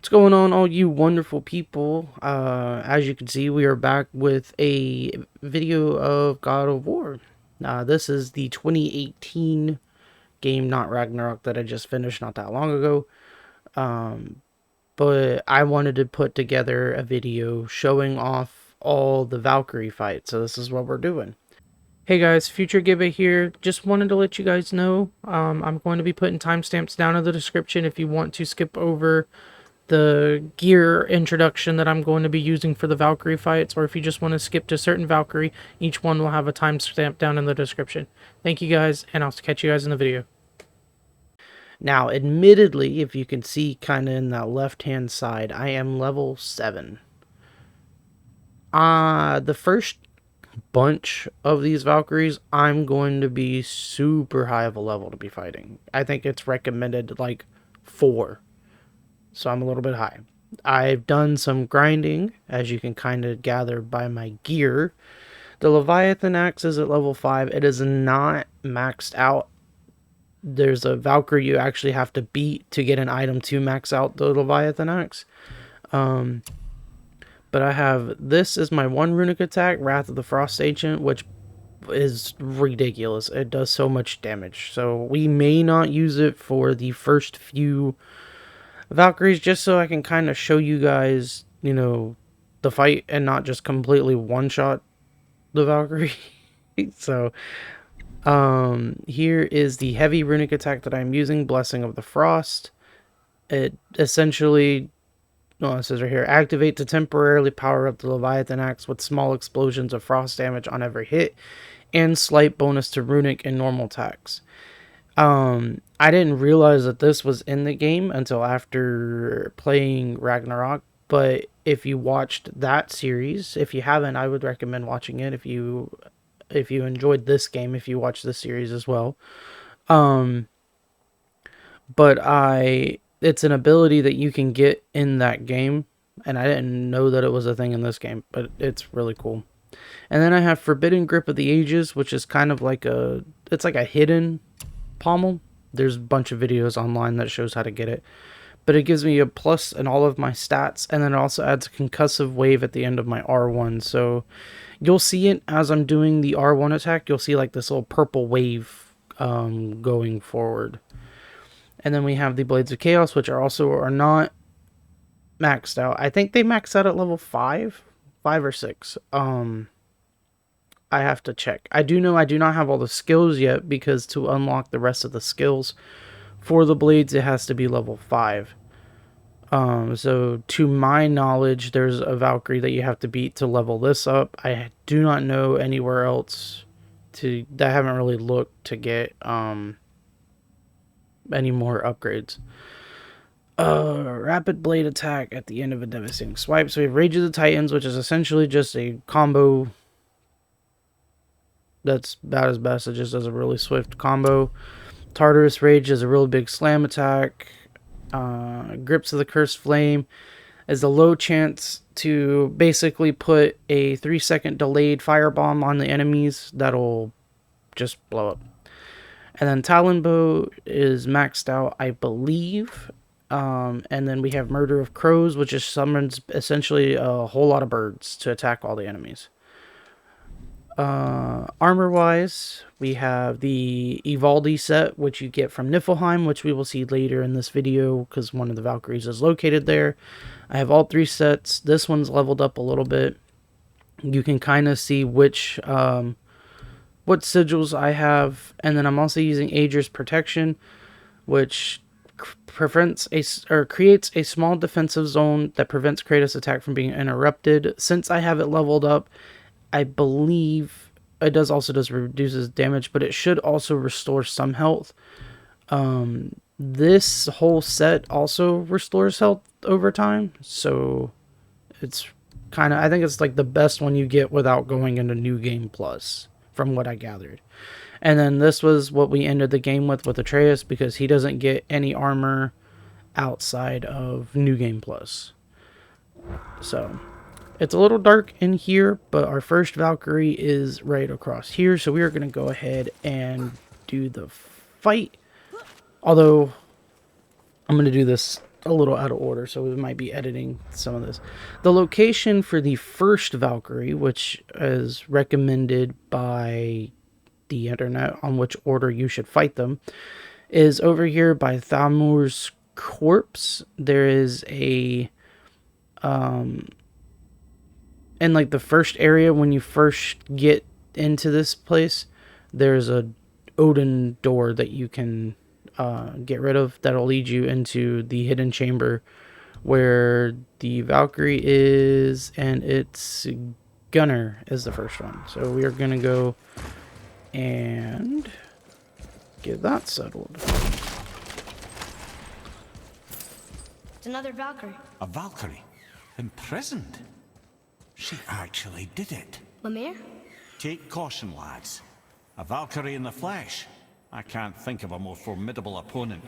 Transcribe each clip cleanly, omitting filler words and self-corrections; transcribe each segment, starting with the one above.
What's going on, all you wonderful people? As you can see, we are back with a video of God of War. This is the 2018 game, not Ragnarok, that I just finished not that long ago. But I wanted to put together a video showing off all the Valkyrie fights, so this is what we're doing. Hey guys, Future Gibba here. Just wanted to let you guys know, I'm going to be putting timestamps down in the description if you want to skip over the gear introduction that I'm going to be using for the Valkyrie fights, or if you just want to skip to certain Valkyrie, each one will have a timestamp down in the description. Thank you guys, and I'll catch you guys in the video. Now, admittedly, if you can see kind of in that left-hand side, I am level 7. The first bunch of these Valkyries, I'm going to be super high of a level to be fighting. I think it's recommended like 4. So I'm a little bit high. I've done some grinding, as you can kind of gather by my gear. The Leviathan axe is at level 5. It is not maxed out. There's a Valkyrie you actually have to beat to get an item to max out the Leviathan axe. But I have, this is my one runic attack, Wrath of the Frost Ancient, which is ridiculous. It does so much damage. So we may not use it for the first few Valkyries, just so I can kind of show you guys, you know, the fight and not just completely one-shot the Valkyrie. So, here is the heavy runic attack that I'm using, Blessing of the Frost. It essentially, well, it says right here, activate to temporarily power up the Leviathan axe with small explosions of frost damage on every hit, and slight bonus to runic and normal attacks. I didn't realize that this was in the game until after playing Ragnarok, but if you watched that series, if you haven't, I would recommend watching it if you enjoyed this game, if you watch this series as well. But it's an ability that you can get in that game, and I didn't know that it was a thing in this game, but it's really cool. And then I have Forbidden Grip of the Ages, which is kind of like it's like a hidden pommel. There's a bunch of videos online that shows how to get it, but it gives me a plus in all of my stats, and then it also adds a concussive wave at the end of my R1. So you'll see it as I'm doing the R1 attack. You'll see like this little purple wave going forward. And then we have the Blades of Chaos, which are not maxed out. I think they max out at level 5 or 6. I have to check. I do know I do not have all the skills yet, because to unlock the rest of the skills for the blades, it has to be level 5. So to my knowledge, there's a Valkyrie that you have to beat to level this up. I do not know anywhere else I haven't really looked to get any more upgrades. Rapid blade attack at the end of a devastating swipe. So we have Rage of the Titans, which is essentially just a combo that's about as best. It just does a really swift combo. Tartarus Rage is a really big slam attack. Grips of the Cursed Flame is a low chance to basically put a 3-second delayed firebomb on the enemies that'll just blow up. And then Talon Bow is maxed out, I believe. And then we have Murder of Crows, which just summons essentially a whole lot of birds to attack all the enemies. Armor wise, we have the Ivaldi set, which you get from Niflheim, which we will see later in this video because one of the Valkyries is located there. I have all 3 sets. This one's leveled up a little bit. You can kind of see which what sigils I have, and then I'm also using Aegir's Protection, which creates a small defensive zone that prevents Kratos' attack from being interrupted. Since I have it leveled up, I believe it reduces damage, but it should also restore some health. This whole set also restores health over time, so it's I think it's like the best one you get without going into New Game Plus, from what I gathered. And then this was what we ended the game with Atreus, because he doesn't get any armor outside of New Game Plus. So it's a little dark in here, but our first Valkyrie is right across here. So we are going to go ahead and do the fight. Although I'm going to do this a little out of order, so we might be editing some of this. The location for the first Valkyrie, which is recommended by the internet on which order you should fight them, is over here by Thamur's corpse. There is a in like the first area when you first get into this place, there's a Odin door that you can get rid of that'll lead you into the hidden chamber where the Valkyrie is, and it's Gunnr is the first one. So we are gonna go and get that settled. It's another Valkyrie. A Valkyrie? Imprisoned? She actually did it. Lemire? Take caution, lads. A Valkyrie in the flesh. I can't think of a more formidable opponent.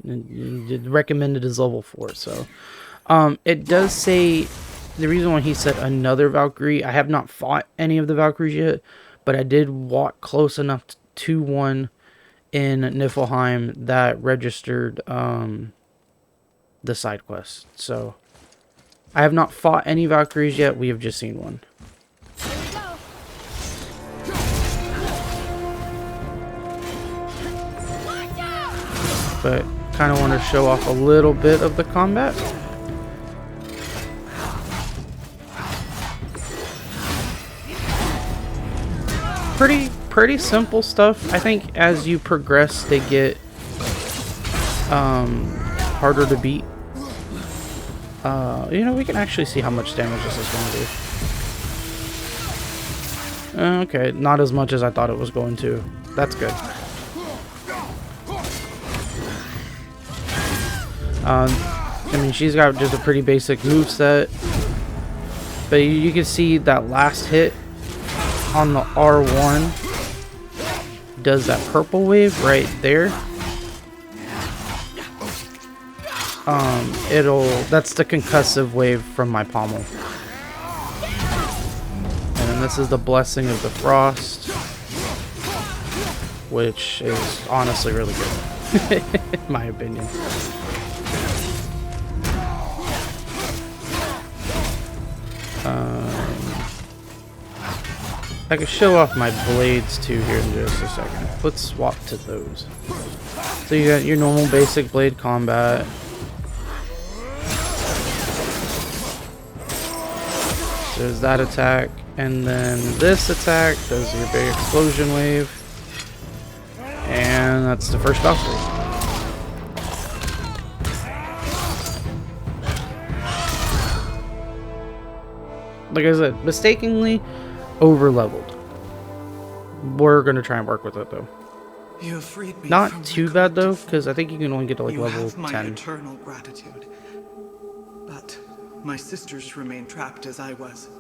Recommended is level 4, so it does say the reason why he said another Valkyrie. I have not fought any of the Valkyries yet, but I did walk close enough to one in Niflheim that registered the side quest. So I have not fought any Valkyries yet. We have just seen one. Here we go. Watch out! But kind of want to show off a little bit of the combat. Pretty simple stuff. I think as you progress, they get harder to beat. You know, we can actually see how much damage this is going to do. Okay, not as much as I thought it was going to. That's good. I mean, she's got just a pretty basic moveset. But you can see that last hit on the R1 does that purple wave right there. That's the concussive wave from my pommel. And then this is the Blessing of the Frost, which is honestly really good, in my opinion. I can show off my blades too here in just a second. Let's swap to those. So you got your normal basic blade combat. There's that attack, and then this attack does your big explosion wave. And that's the first Valkyrie. Like I said, mistakenly over-leveled. We're going to try and work with it, though. You have freed me Not from too bad, though, because I think you can only get to like you level have my 10. eternal gratitude. But my sisters remain trapped as I was.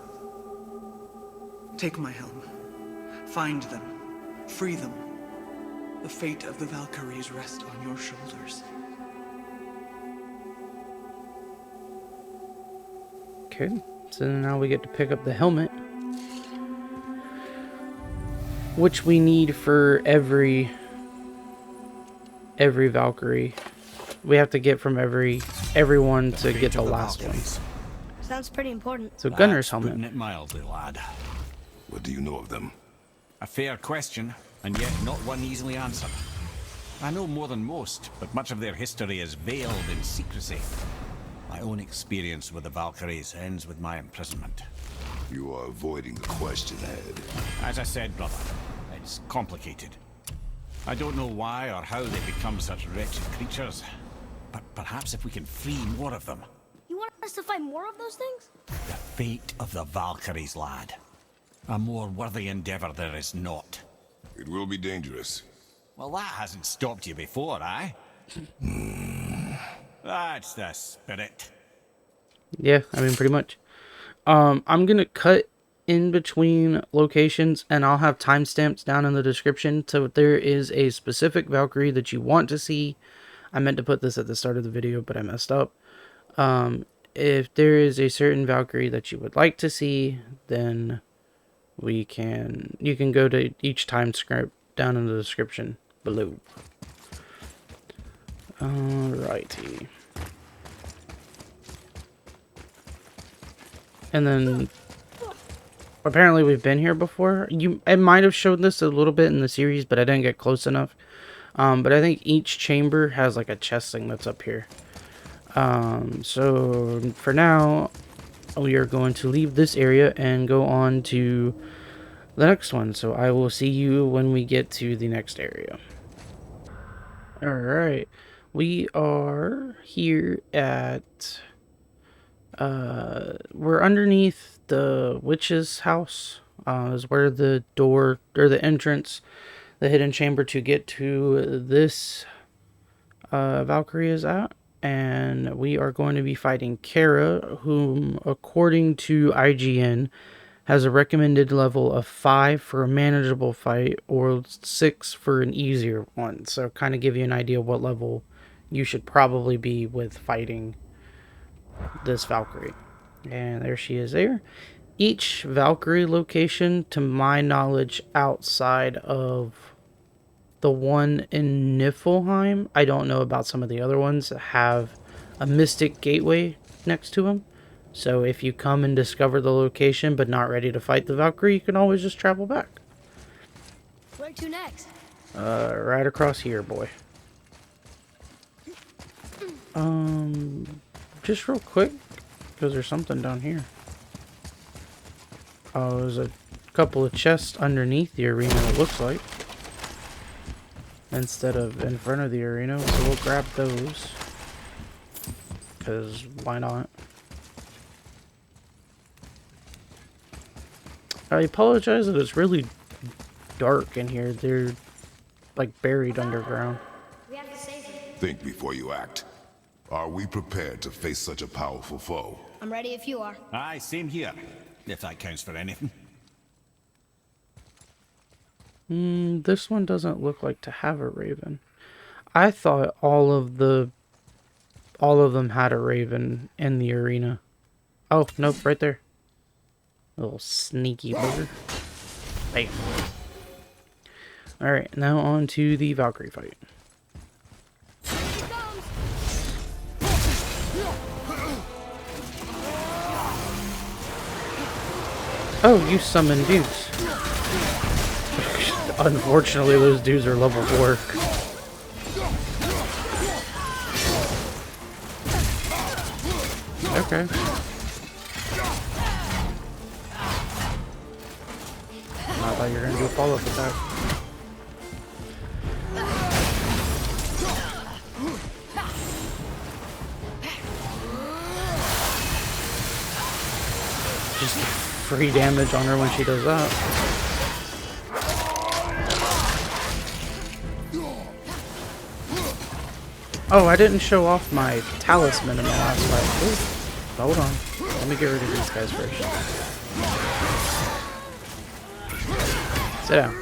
Take my helm. Find them. Free them. The fate of the Valkyries rests on your shoulders. Okay, so now we get to pick up the helmet, which we need for every Valkyrie. We have to get from everyone to get the last one. Sounds pretty important. So Gunnr's helmet. Putting it mildly, lad. What do you know of them? A fair question, and yet not one easily answered. I know more than most, but much of their history is veiled in secrecy. My own experience with the Valkyries ends with my imprisonment. You are avoiding the question, Ed. As I said, brother, it's complicated. I don't know why or how they become such wretched creatures, but perhaps if we can free more of them. You want us to fight more of those things? The fate of the Valkyries, lad. A more worthy endeavor there is not. It will be dangerous. Well, that hasn't stopped you before, eh? That's the spirit. Yeah, I mean, pretty much. I'm gonna cut in between locations, and I'll have timestamps down in the description. So if there is a specific Valkyrie that you want to see, I meant to put this at the start of the video, but I messed up. If there is a certain Valkyrie that you would like to see, then you can go to each timestamp down in the description below. Alrighty. And then apparently we've been here before. It might have showed this a little bit in the series, but I didn't get close enough. But I think each chamber has like a chest thing that's up here. So for now, we are going to leave this area and go on to the next one. So I will see you when we get to the next area. Alright, we are here at, we're underneath the witch's house, is where the door, or the entrance, the hidden chamber to get to this, Valkyrie is at. And we are going to be fighting Kara, whom, according to IGN, has a recommended level of 5 for a manageable fight, or 6 for an easier one. So kind of give you an idea of what level you should probably be with fighting this Valkyrie. And there she is there. Each Valkyrie location, to my knowledge, outside of the one in Niflheim, I don't know about some of the other ones, that have a mystic gateway next to them. So if you come and discover the location but not ready to fight the Valkyrie, you can always just travel back. Where to next? Right across here, boy. Just real quick, because there's something down here. Oh, there's a couple of chests underneath the arena, it looks like, instead of in front of the arena, so we'll grab those, because why not? I apologize that it's really dark in here. They're like buried underground. We have to save him. Think before you act. Are we prepared to face such a powerful foe? I'm ready if you are. Aye, same here, if that counts for anything. This one doesn't look like to have a raven. I thought all of them had a raven in the arena. Oh, nope, right there. Little sneaky bugger. Bam. Alright, now on to the Valkyrie fight. Here he comes. Oh, you summoned dudes. Unfortunately, those dudes are level 4. Okay. I thought you were going to do a follow-up attack. Just free damage on her when she does that. Oh, I didn't show off my talisman in the last fight. Ooh, hold on. Let me get rid of these guys first. Sit down.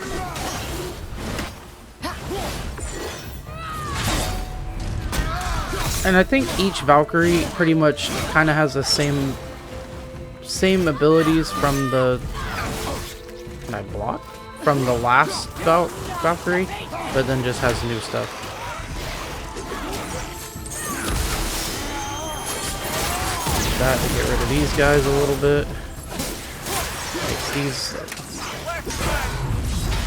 And I think each Valkyrie pretty much kind of has the same abilities from the... Can I block? From the last Valkyrie, but then just has new stuff. That to get rid of these guys a little bit. Like these...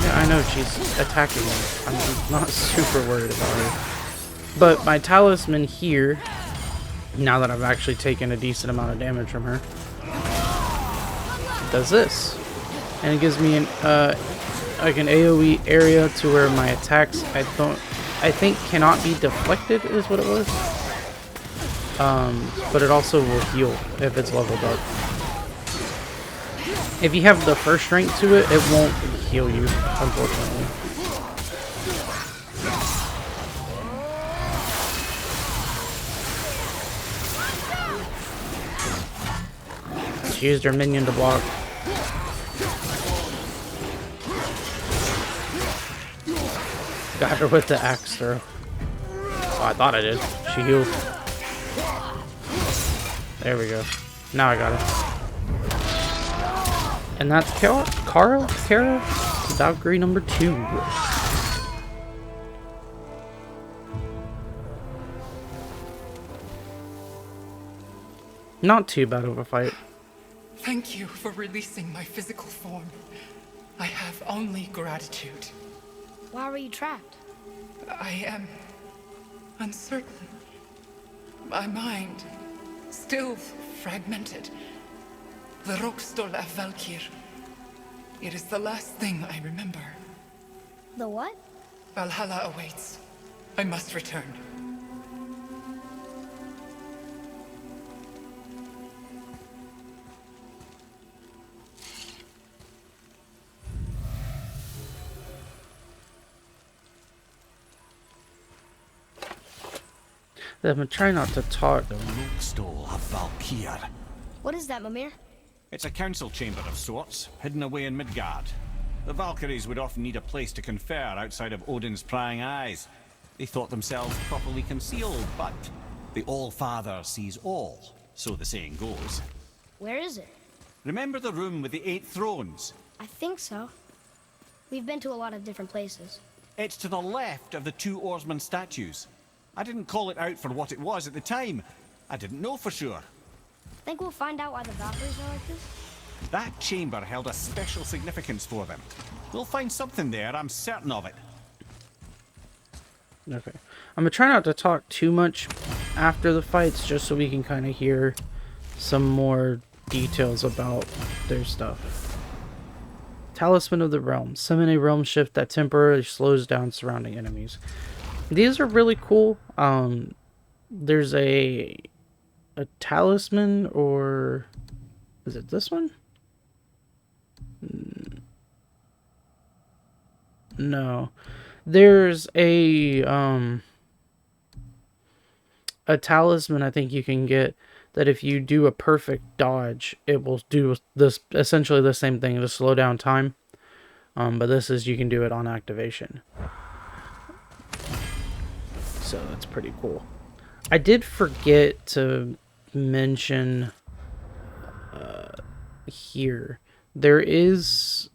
Yeah, I know she's attacking me. I'm not super worried about her. But my talisman here, now that I've actually taken a decent amount of damage from her, does this. And it gives me an like an AoE area to where my attacks I think cannot be deflected is what it was. But it also will heal if it's leveled up. If you have the first rank to it, it won't heal you, unfortunately. She used her minion to block. Got her with the axe throw. Oh, I thought I did. She healed. There we go. Now I got it. And that's Kara, Valkyrie number 2. Not too bad of a fight. Thank you for releasing my physical form. I have only gratitude. Why were you trapped? I am uncertain. My mind, still fragmented. The Rokstol of Valkyr. It is the last thing I remember. The what? Valhalla awaits. I must return. I'm gonna try not to talk. The Rokstol of Valkyr. What is that, Mimir? It's a council chamber of sorts, hidden away in Midgard. The Valkyries would often need a place to confer outside of Odin's prying eyes. They thought themselves properly concealed, but the All-Father sees all, so the saying goes. Where is it? Remember the room with the 8 thrones? I think so. We've been to a lot of different places. It's to the left of the 2 oarsman statues. I didn't call it out for what it was at the time. I didn't know for sure. Think we'll find out why the Valkyries are like this? That chamber held a special significance for them. We'll find something there, I'm certain of it. Okay. I'm gonna try not to talk too much after the fights, just so we can kind of hear some more details about their stuff. Talisman of the Realm. Summon a realm shift that temporarily slows down surrounding enemies. These are really cool. There's a talisman, or is it this one? No. There's a talisman I think you can get that if you do a perfect dodge, it will do this essentially the same thing to slow down time. But this is, you can do it on activation. So that's pretty cool. I did forget to mention here. There is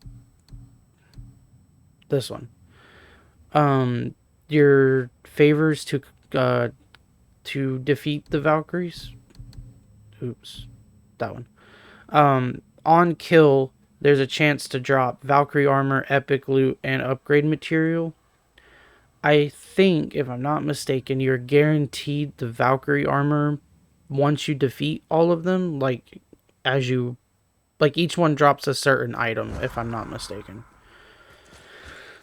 this one. Your favors to defeat the Valkyries. Oops, that one. On kill, there's a chance to drop Valkyrie armor, epic loot, and upgrade material. I think, if I'm not mistaken, you're guaranteed the Valkyrie armor once you defeat all of them. Like, each one drops a certain item, if I'm not mistaken.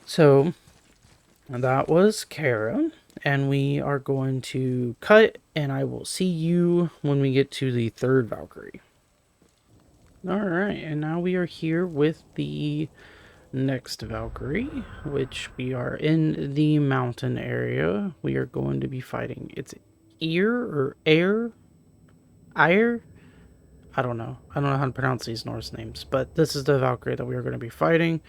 So, that was Kara, and we are going to cut, and I will see you when we get to the 3rd Valkyrie. Alright, and now we are here with the next Valkyrie, which we are in the mountain area. We are going to be fighting. It's Eir. I don't know how to pronounce these Norse names, but this is the Valkyrie that we are going to be fighting.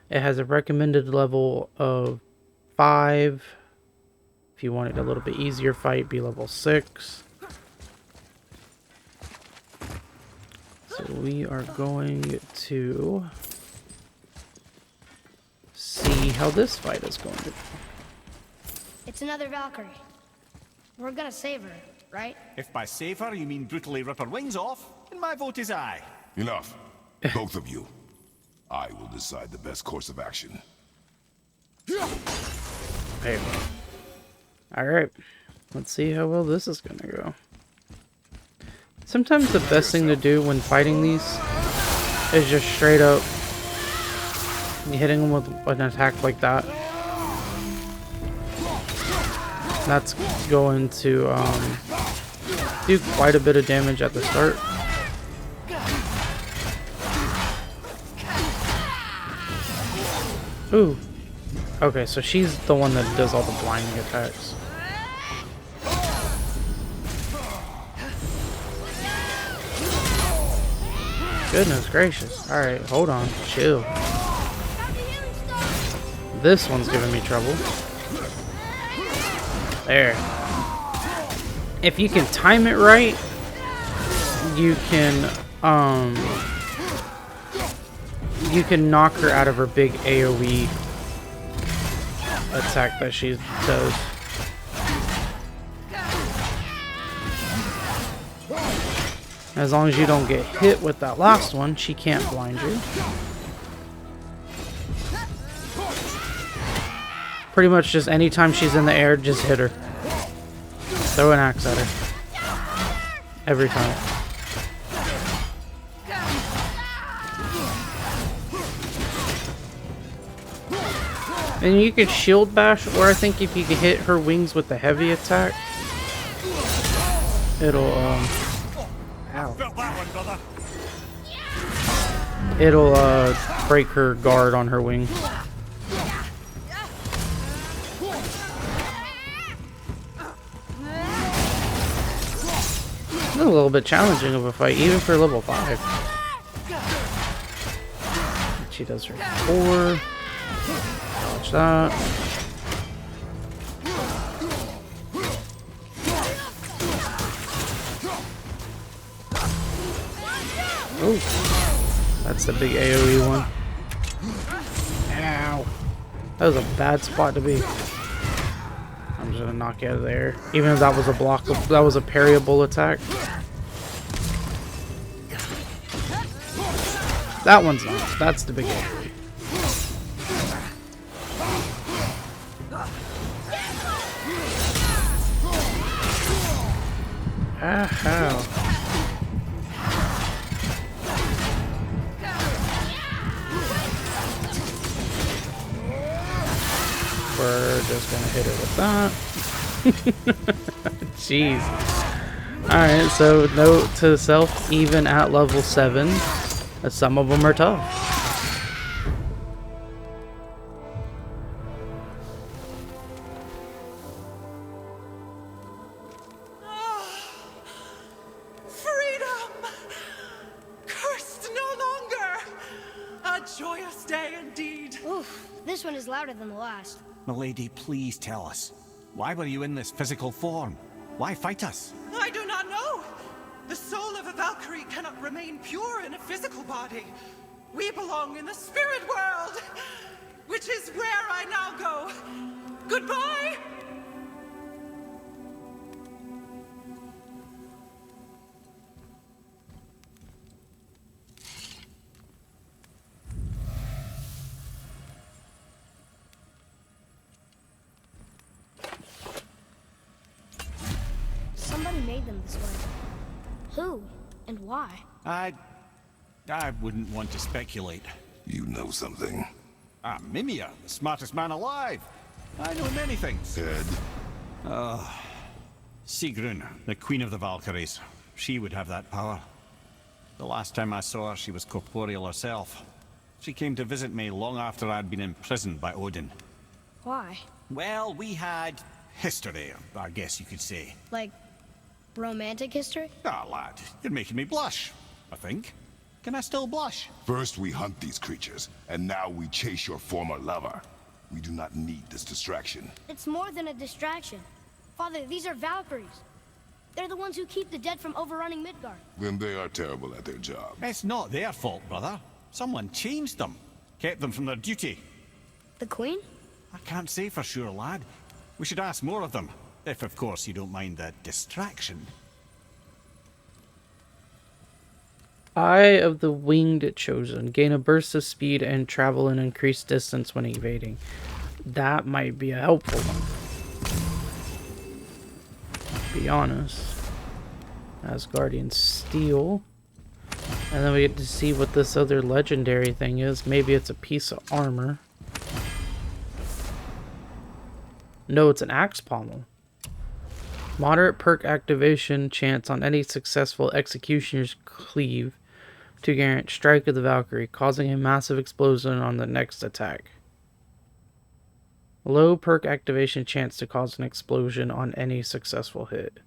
It has a recommended level of 5. If you wanted a little bit easier fight, be level 6. So we are going to see how this fight is going to go. It's another Valkyrie. We're gonna save her, right? If by save her you mean brutally rip her wings off, then my vote is aye. Enough. Both of you. I will decide the best course of action. There. Alright. Let's see how well this is gonna go. Sometimes the best thing to do when fighting these is just straight up hitting them with an attack like that. That's going to do quite a bit of damage at the start. Ooh. Okay, so she's the one that does all the blinding attacks. Goodness gracious. Alright, hold on. Chill. This one's giving me trouble. There. If you can time it right, you can knock her out of her big AoE attack that she does. As long as you don't get hit with that last one, she can't blind you. Pretty much just anytime she's in the air, just hit her. Throw an axe at her. Every time. And you could shield bash, or I think if you can hit her wings with the heavy attack, it'll it'll break her guard on her wings. It's a little bit challenging of a fight, even for level 5. She does her 4. Watch that. Oh, that's the big AoE one. Ow. That was a bad spot to be. I'm just gonna knock you out of there. Even if that was a block, that was a parryable attack. That one's not. That's the big AoE. Ow. We're just gonna hit her with that. Jeez. Alright, so note to self, even at level 7, that some of them are tough. Freedom! Cursed no longer! A joyous day indeed. Oof, this one is louder than the last. Milady, please tell us. Why were you in this physical form? Why fight us? I do not know. The soul of a Valkyrie cannot remain pure in a physical body. We belong in the spirit world, which is where I now go. Goodbye! Somebody made them this way. Who and why? I wouldn't want to speculate. You know something. I'm Mimir, the smartest man alive. I know many things. Ed, Sigrún, the queen of the Valkyries. She would have that power. The last time I saw her, she was corporeal herself. She came to visit me long after I'd been imprisoned by Odin. Why? Well, we had history, I guess you could say. Like, romantic history? Ah, lad, you're making me blush, I think. Can I still blush? first we hunt these creatures, and now we chase your former lover. We do not need this distraction. It's more than a distraction. Father, these are Valkyries. They're the ones who keep the dead from overrunning Midgard. Then they are terrible at their job. It's not their fault, brother. Someone changed them. Kept them from their duty. The Queen? I can't say for sure, lad. We should ask more of them. If, of course, you don't mind the distraction. Eye of the Winged Chosen. Gain a burst of speed and travel an increased distance when evading. That might be a helpful one. To be honest. Asgardian Steel. And then we get to see what this other legendary thing is. Maybe it's a piece of armor. No, it's an axe pommel. Moderate perk activation chance on any successful executioner's cleave to grant Strike of the Valkyrie, causing a massive explosion on the next attack. Low perk activation chance to cause an explosion on any successful hit.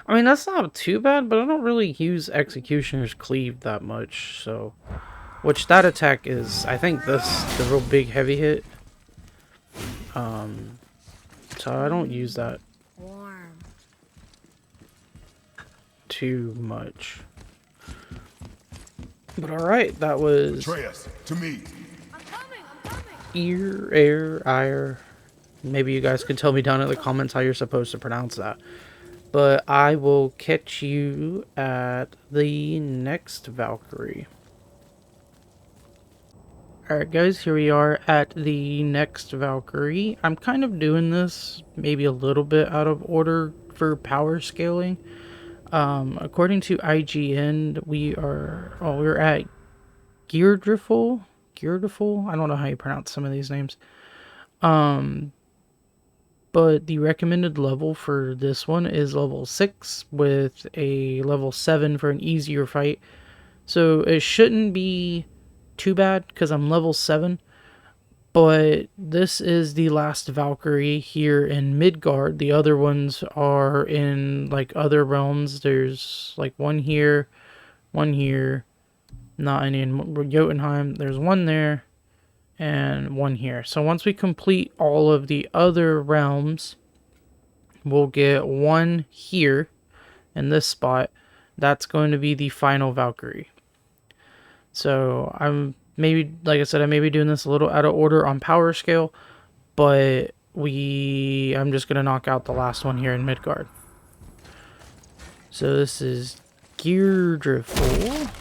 I mean, that's not too bad, but I don't really use Executioner's Cleave that much, so... Which that attack is, I think this, the real big heavy hit. So I don't use that too much. But alright, that was... Atreus, to me. I'm coming! Eir Maybe you guys can tell me down in the comments how you're supposed to pronounce that. But I will catch you at the next Valkyrie. Alright guys, here we are at the next Valkyrie. I'm kind of doing this maybe a little bit out of order for power scaling. According to IGN, we're at Geirdriful. I don't know how you pronounce some of these names. But the recommended level for this one is level 6 with a level 7 for an easier fight. So it shouldn't be too bad because I'm level 7. But this is the last Valkyrie here in Midgard. The other ones are in like other realms. There's like one here, not any in Jotunheim. There's one there and one here. So once we complete all of the other realms, we'll get one here in this spot. That's going to be the final Valkyrie. So I'm maybe, like I said, I may be doing this a little out of order on power scale, but I'm just going to knock out the last one here in Midgard. So this is Geirdriful.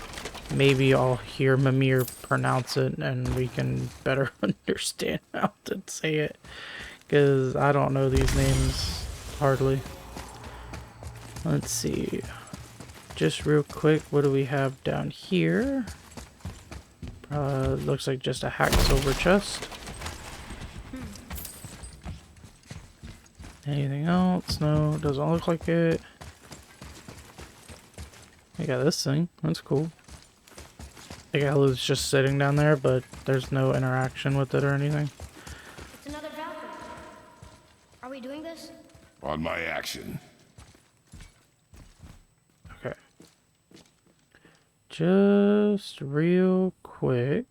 Maybe I'll hear Mimir pronounce it and we can better understand how to say it, because I don't know these names hardly. Let's see. Just real quick, what do we have down here? Looks like just a hacked silver chest. Anything else? No, doesn't look like it. We got this thing. That's cool. The guy was just sitting down there, but there's no interaction with it or anything. It's another Valkyrie. Are we doing this? On my action. Okay. Just real quick.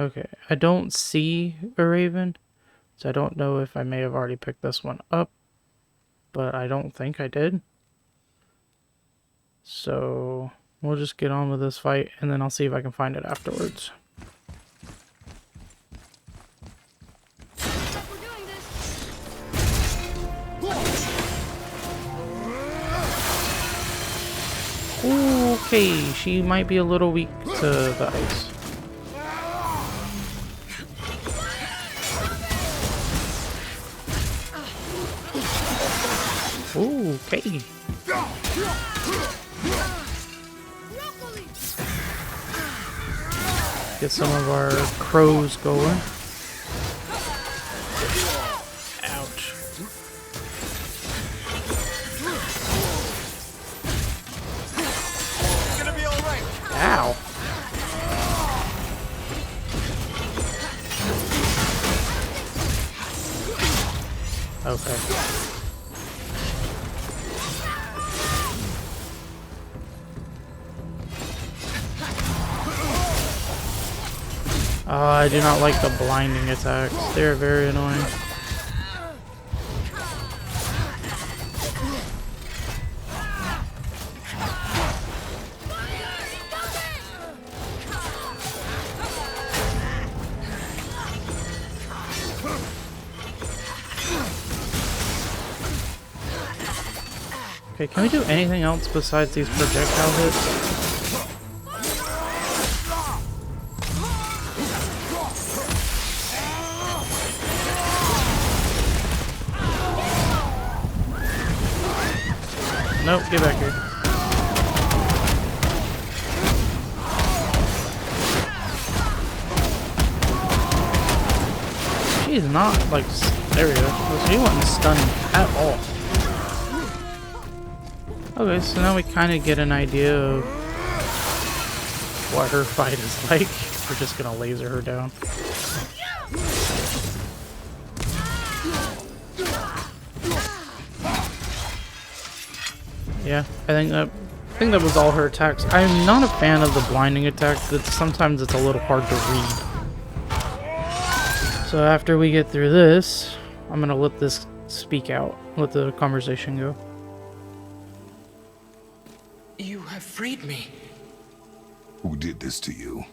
Okay, I don't see a raven, so I don't know if I may have already picked this one up, but I don't think I did. So we'll just get on with this fight, and then I'll see if I can find it afterwards. Okay, she might be a little weak to the ice. Okay. Get some of our crows going. Ouch. Gonna be all right. Ow. Okay. I do not like the blinding attacks. They're very annoying. Okay, can we do anything else besides these projectile hits? Nope, get back here. She's not like, there we go. She wasn't stunning at all. Okay, so now we kind of get an idea of what her fight is like. We're just gonna laser her down. Yeah, I think that was all her attacks. I'm not a fan of the blinding attacks. Sometimes it's a little hard to read. So after we get through this, I'm gonna let this speak out. Let the conversation go. You have freed me. Who did this to you?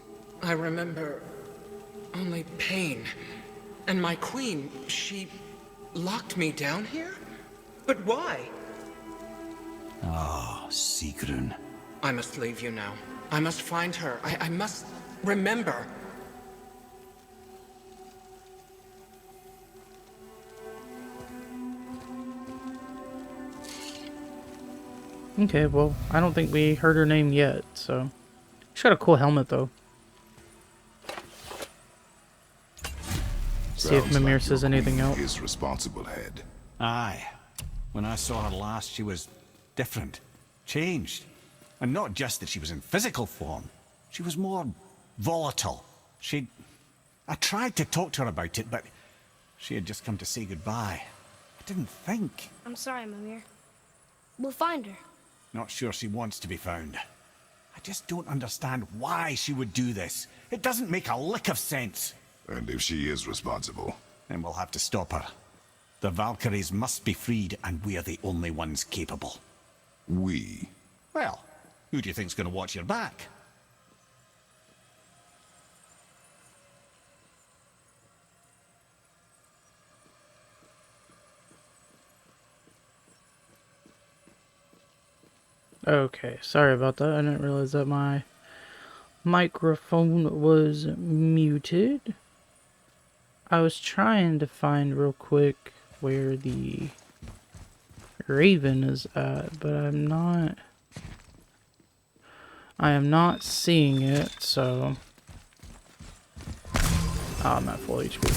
I remember only pain. And my queen, she locked me down here? But why? Ah, Sigrún. I must leave you now. I must find her. I must remember. Okay, well, I don't think we heard her name yet, so... She's got a cool helmet, though. See if Mimir says anything else. Is responsible head. Aye. When I saw her last, she was different. Changed. And not just that she was in physical form. She was more volatile. I tried to talk to her about it, but she had just come to say goodbye. I didn't think. I'm sorry, Mimir. We'll find her. Not sure she wants to be found. I just don't understand why she would do this. It doesn't make a lick of sense. And if she is responsible? Then we'll have to stop her. The Valkyries must be freed, and we're the only ones capable. We? Well, who do you think's going to watch your back? Okay, sorry about that. I didn't realize that my microphone was muted. I was trying to find real quick where the Raven is at, but I am not seeing it, so... Oh, I'm at full HP.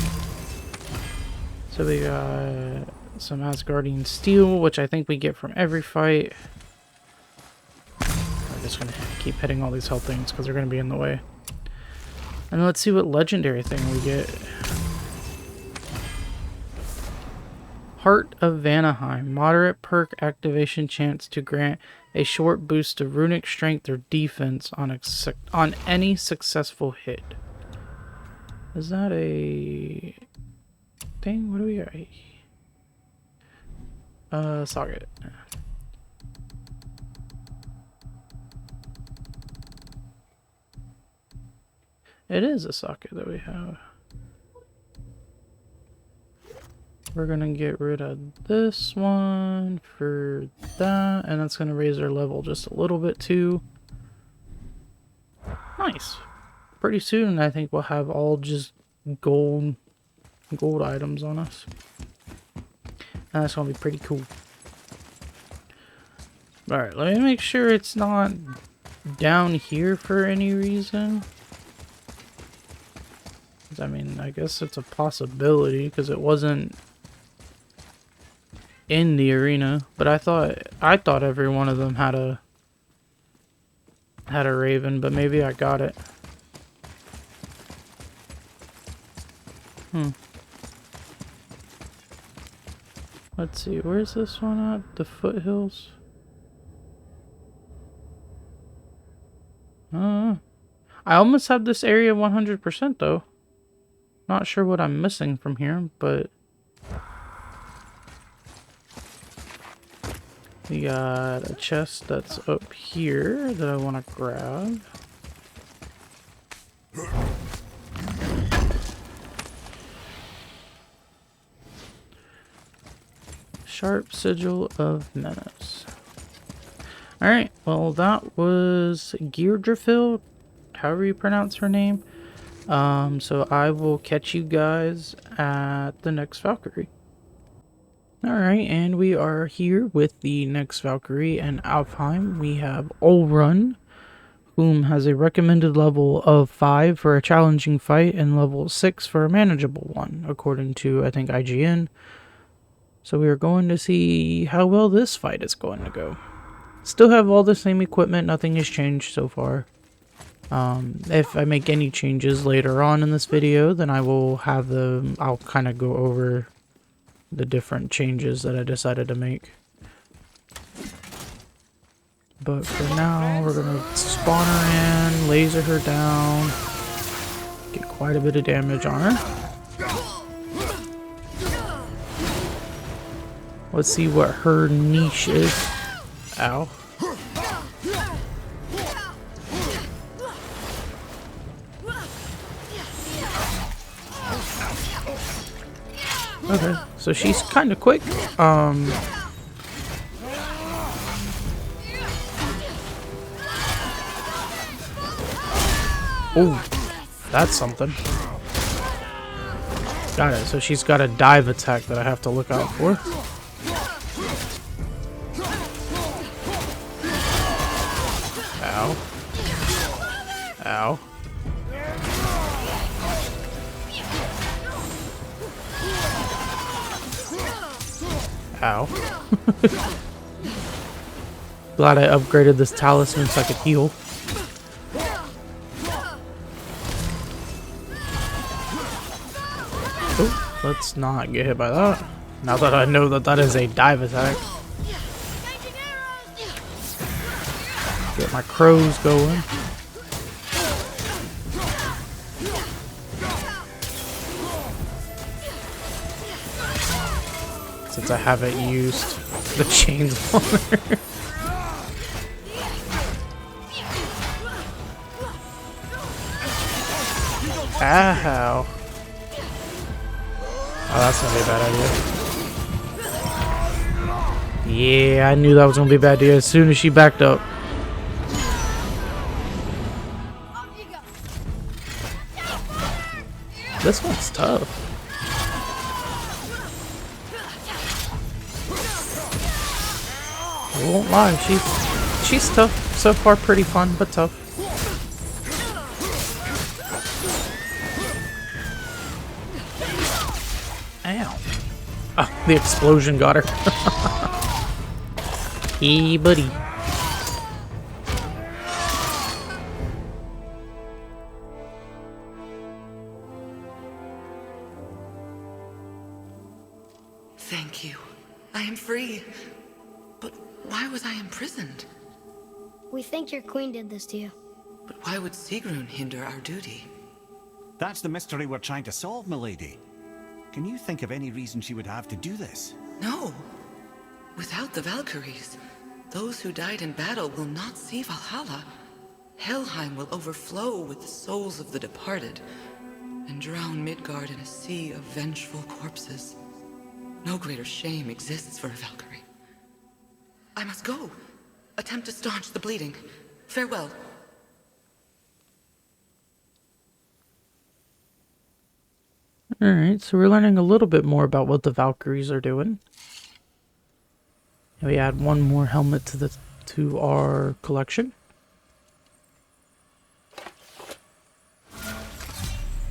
So we got some Asgardian steel, which I think we get from every fight. I'm just gonna keep hitting all these health things because they're gonna be in the way. And let's see what legendary thing we get. Heart of Vanaheim. Moderate perk activation chance to grant a short boost of runic strength or defense on any successful hit. Is that a thing? What do we got? Socket. It is a socket that we have. We're gonna get rid of this one for that, and that's gonna raise our level just a little bit too. Nice. Pretty soon I think we'll have all just gold items on us. And that's gonna be pretty cool. Alright, let me make sure it's not down here for any reason. I mean, I guess it's a possibility because it wasn't in the arena, but I thought every one of them had a raven, but maybe I got it. Let's see, where's this one at? The foothills? I almost have this area 100% though. Not sure what I'm missing from here, but we got a chest that's up here that I want to grab. Sharp Sigil of Menace. Alright, well that was Geirdriful, however you pronounce her name. So I will catch you guys at the next Valkyrie. Alright, and we are here with the next Valkyrie and Alfheim. We have Olrun, whom has a recommended level of 5 for a challenging fight and level 6 for a manageable one, according to, I think, IGN. So we are going to see how well this fight is going to go. Still have all the same equipment, nothing has changed so far. If I make any changes later on in this video, then I will have them, I'll kind of go over the different changes that I decided to make. But for now, we're going to spawn her in, laser her down, get quite a bit of damage on her. Let's see what her niche is. Ow. Okay, so she's kind of quick. Oh, that's something. Got it. So she's got a dive attack that I have to look out for. Ow. Ow. Ow. Glad I upgraded this talisman so I could heal. Oh, let's not get hit by that. Now that I know that that is a dive attack. Get my crows going. Since I haven't used the chains on her. Ow. Oh, that's gonna be a bad idea. Yeah, I knew that was gonna be a bad idea as soon as she backed up. This one's tough. I won't lie, she's tough. So far pretty fun, but tough. Ow. Oh, the explosion got her. Hey, buddy. Thank you. I am free. But why was I imprisoned? We think your queen did this to you. But why would Sigrún hinder our duty? That's the mystery we're trying to solve, milady. Can you think of any reason she would have to do this? No. Without the Valkyries, those who died in battle will not see Valhalla. Helheim will overflow with the souls of the departed, and drown Midgard in a sea of vengeful corpses. No greater shame exists for a Valkyrie. I must go. Attempt to staunch the bleeding. Farewell. Alright, so we're learning a little bit more about what the Valkyries are doing. And we add one more helmet to our collection.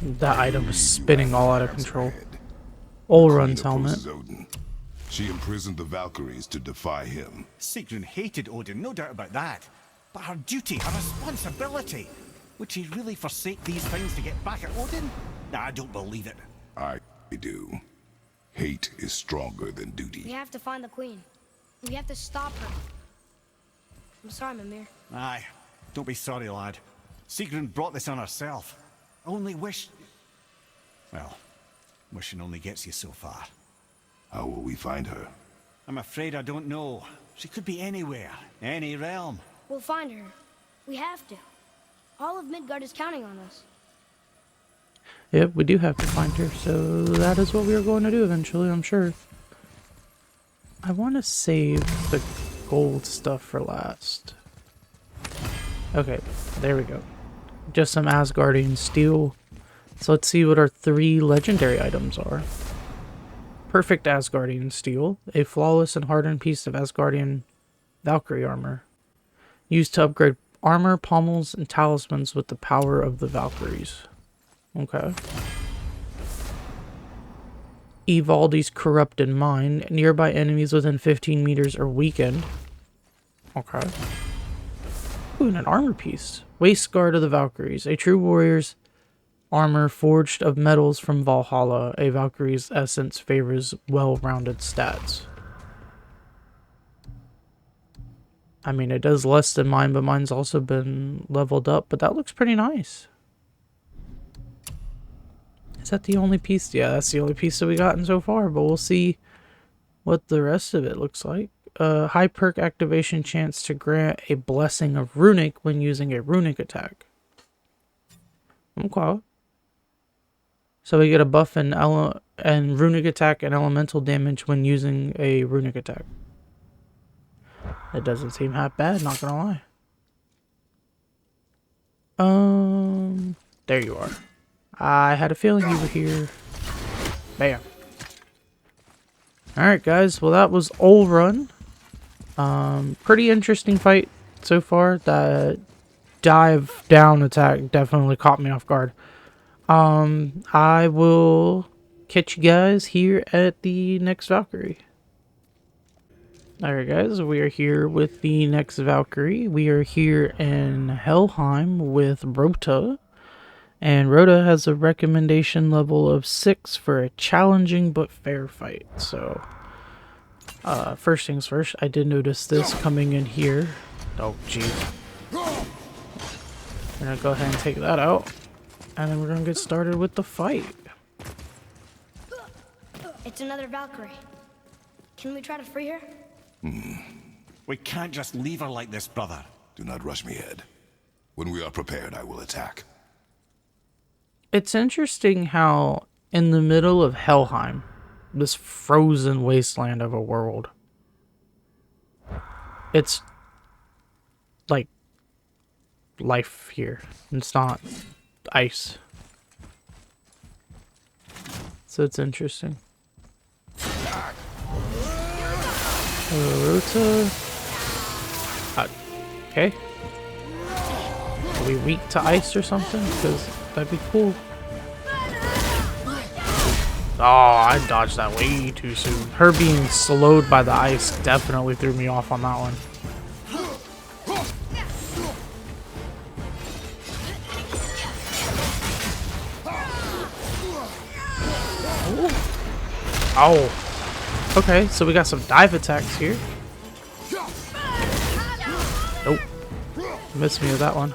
That item is spinning all out of control. Olrun's helmet. She imprisoned the Valkyries to defy him. Sigrun hated Odin, no doubt about that. But her duty, her responsibility. Would she really forsake these things to get back at Odin? Nah, I don't believe it. I do. Hate is stronger than We duty. have to find the queen. We have to stop her. I'm sorry, Mimir. Aye, don't be sorry, lad. Sigrun brought this on herself. Only wish... Well, wishing only gets you so far. How will we find her? I'm afraid I don't know. She could be anywhere, any realm. We'll find her. We have to. All of Midgard is counting on us. Yep, we do have to find her, so that is what we are going to do eventually, I'm sure. I want to save the gold stuff for last. Okay, there we go. Just some Asgardian steel. So let's see what our 3 legendary items are. Perfect Asgardian steel. A flawless and hardened piece of Asgardian Valkyrie armor. Used to upgrade armor, pommels, and talismans with the power of the Valkyries. Okay. Ivaldi's corrupted mind. Nearby enemies within 15 meters are weakened. Okay. Ooh, and an armor piece. Waist guard of the Valkyries. A true warrior's armor forged of metals from Valhalla. A Valkyrie's essence favors well-rounded stats. I mean, it does less than mine, but mine's also been leveled up. But that looks pretty nice. Is that the only piece? Yeah, that's the only piece that we gotten so far, but we'll see what the rest of it looks like. High perk activation chance to grant a blessing of runic when using a runic attack. Okay. So we get a buff and runic attack and elemental damage when using a runic attack. It doesn't seem half bad, not gonna lie. There you are. I had a feeling you were here. Bam. Alright guys, well that was Olrun. Pretty interesting fight so far. That dive down attack definitely caught me off guard. I will catch you guys here at the next Valkyrie. Alright guys, we are here with the next Valkyrie. We are here in Helheim with Ròta. And Ròta has a recommendation level of 6 for a challenging but fair fight. So, first things first, I did notice this coming in here. Oh, jeez. We're gonna go ahead and take that out. And then we're gonna get started with the fight. It's another Valkyrie. Can we try to free her? We can't just leave her like this, brother. Do not rush me, Ed. When we are prepared, I will attack. It's interesting how in the middle of Helheim, this frozen wasteland of a world, it's like life here. It's not ice. So it's interesting. Ròta. Okay. Are we weak to ice or something? Because that'd be cool. Oh, I dodged that way too soon. Her being slowed by the ice definitely threw me off on that one. Ooh. Oh. Okay, so we got some dive attacks here. Nope. Missed me with that one.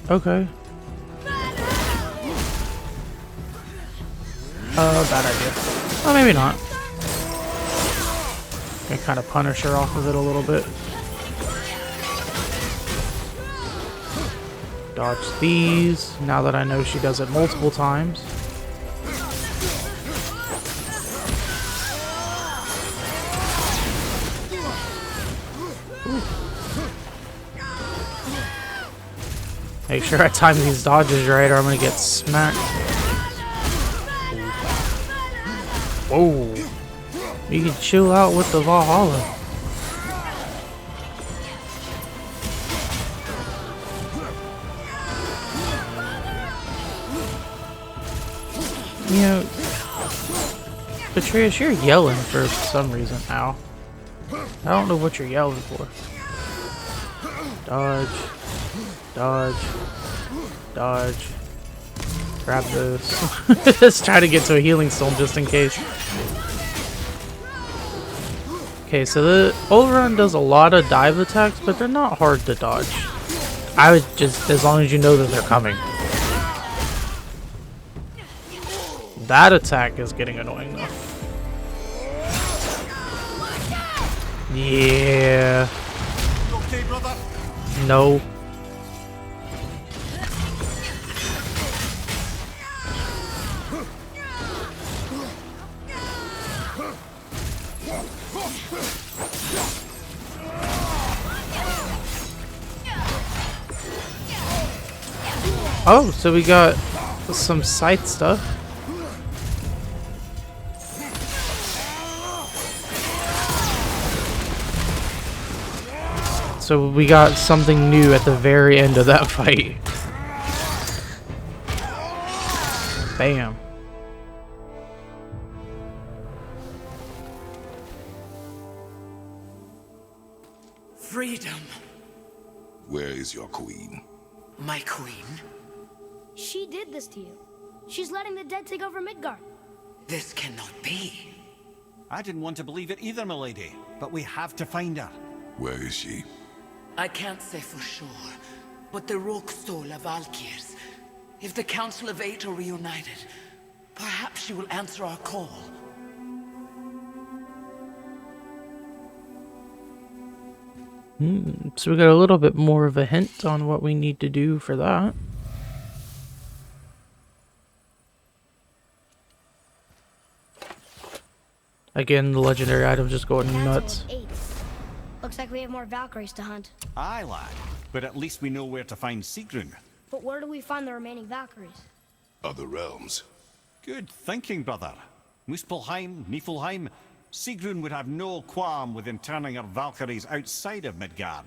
Okay. Bad idea. Oh, maybe not. Can kind of punish her off of it a little bit. Dodge these, now that I know she does it multiple times. Ooh. Make sure I time these dodges right or I'm gonna get smacked. Whoa. You can chill out with the Valhalla. You know, Atreus, you're yelling for some reason. Ow. I don't know what you're yelling for. Dodge. Dodge. Dodge. Grab this. Let's try to get to a healing stone just in case. Okay, so the Olrun does a lot of dive attacks, but they're not hard to dodge. I would just, as long as you know that they're coming. That attack is getting annoying though. Yeah. Okay, brother. No. Oh, so we got some scythe stuff. So we got something new at the very end of that fight. Bam. Freedom. Where is your queen? My queen? She did this to you. She's letting the dead take over Midgard. This cannot be. I didn't want to believe it either, milady, but we have to find her. Where is she? I can't say for sure, but the Ròta of Valkyries. If the Council of Eight are reunited, perhaps she will answer our call. So we got a little bit more of a hint on what we need to do for that. Again, the legendary items just going nuts. That's all of 8. Looks like we have more Valkyries to hunt. Aye, lad. But at least we know where to find Sigrún. But where do we find the remaining Valkyries? Other realms. Good thinking, brother. Muspelheim, Niflheim, Sigrún would have no qualm with interning her Valkyries outside of Midgard.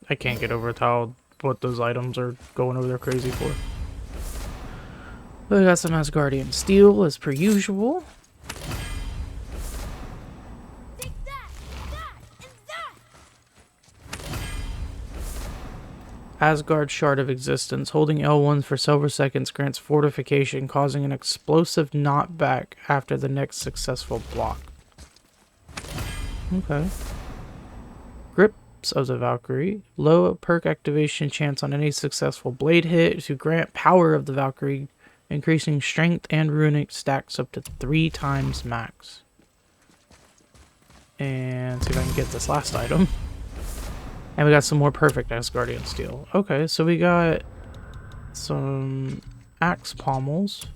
I can't get over what those items are going over there crazy for. We got some Asgardian steel as per usual. Take that, and that! Asgard Shard of Existence. Holding L1 for several seconds grants fortification, causing an explosive knockback after the next successful block. Okay. Grips of the Valkyrie. Low perk activation chance on any successful blade hit to grant power of the Valkyrie, increasing strength and runic stacks up to 3 times max. And see if I can get this last item. And we got some more perfect Asgardian steel. Okay, so we got some axe pommels.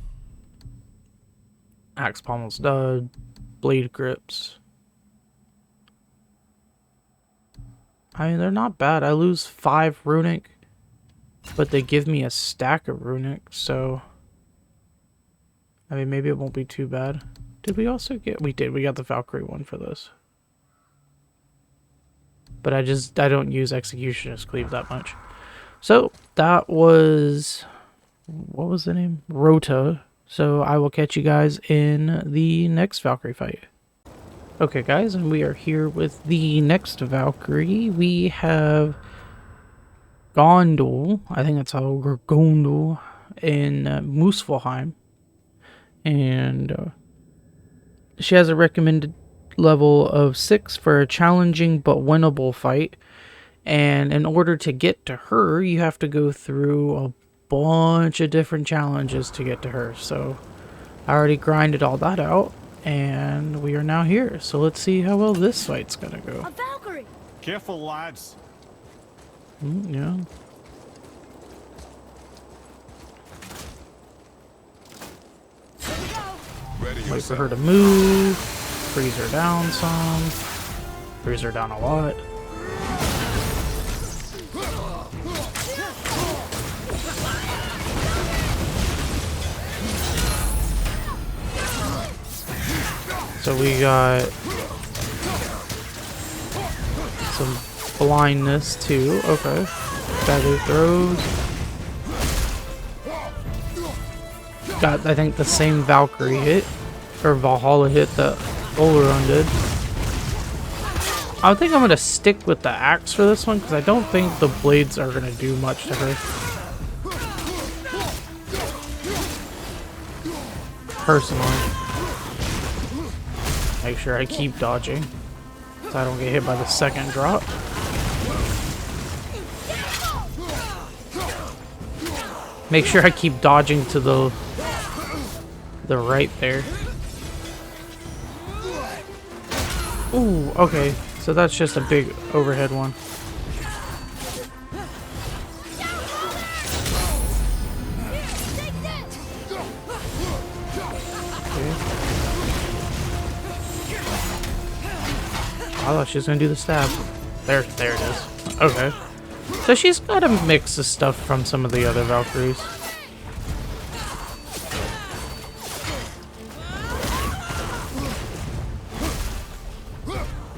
Blade grips. I mean, they're not bad. I lose 5 runic, but they give me a stack of runic, so I mean, maybe it won't be too bad. Did we also get... We did. We got the Valkyrie one for this. But I don't use Executioner's Cleave that much. So, that was... What was the name? Ròta. So, I will catch you guys in the next Valkyrie fight. Okay, guys, and we are here with the next Valkyrie. We have Gondul. I think that's how... Or Gondul in Muspelheim. And she has a recommended level of 6 for a challenging but winnable fight. And in order to get to her, you have to go through a bunch of different challenges to get to her. So I already grinded all that out, and we are now here. So let's see how well this fight's gonna go. A Valkyrie! Careful, lads. Yeah. Wait for her to move, freeze her down some, freeze her down a lot. So we got some blindness too. Okay. Feather throws. Got, I think, the same Valkyrie hit, or Valhalla hit that Olrun did. I think I'm going to stick with the axe for this one, because I don't think the blades are going to do much to her. Personally. Make sure I keep dodging, so I don't get hit by the second drop. Make sure I keep dodging to the right there. Ooh, okay. So that's just a big overhead one. Okay. I thought she was gonna do the stab. There it is. Okay. So she's got a mix of stuff from some of the other Valkyries.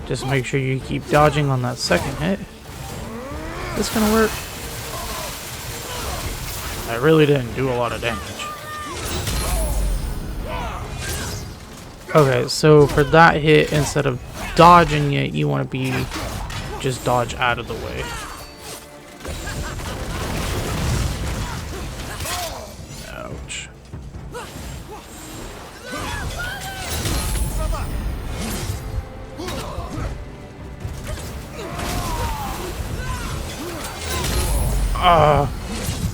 Just make sure you keep dodging on that second hit. Is this gonna work? I really didn't do a lot of damage. Okay, so for that hit, instead of dodging it, you want to be just dodge out of the way. Ouch.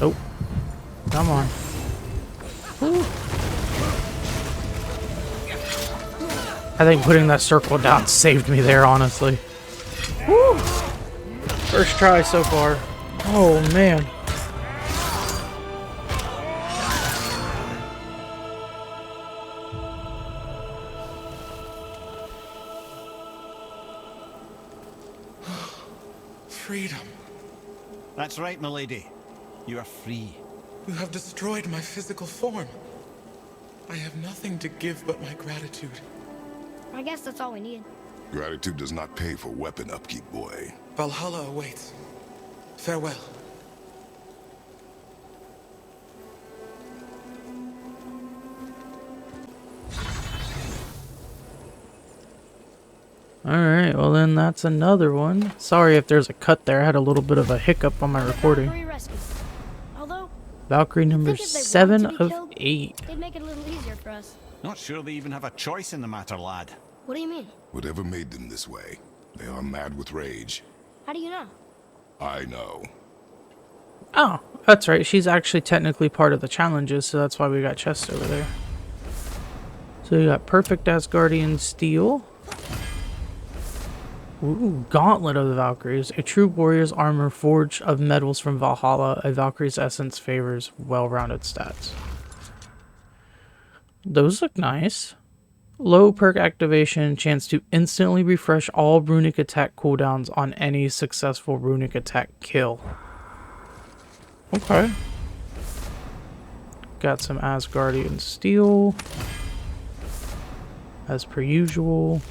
Nope. Come on. Woo. I think putting that circle down saved me there, honestly. Woo. First try so far. Oh, man. freedom. That's right, milady. You are free. You have destroyed my physical form. I have nothing to give but my gratitude. I guess that's all we need. Gratitude does not pay for weapon upkeep, boy. Valhalla awaits. Farewell. Alright, well then that's another one. Sorry if there's a cut there. I had a little bit of a hiccup on my recording. Valkyrie rescue. Although, Valkyrie number if they wanted 7 to be of killed, 8. they'd make it a little easier for us. Not sure they even have a choice in the matter, lad. What do you mean? Whatever made them this way, they are mad with rage. How do you know? I know. Oh, that's right. She's actually technically part of the challenges, so that's why we got chest over there. So we got Perfect Asgardian Steel. Ooh, Gauntlet of the Valkyries. A true warrior's armor forged of metals from Valhalla. A Valkyrie's essence favors well-rounded stats. Those look nice. Low perk activation, chance to instantly refresh all runic attack cooldowns on any successful runic attack kill. Okay. Got some Asgardian Steel. As per usual.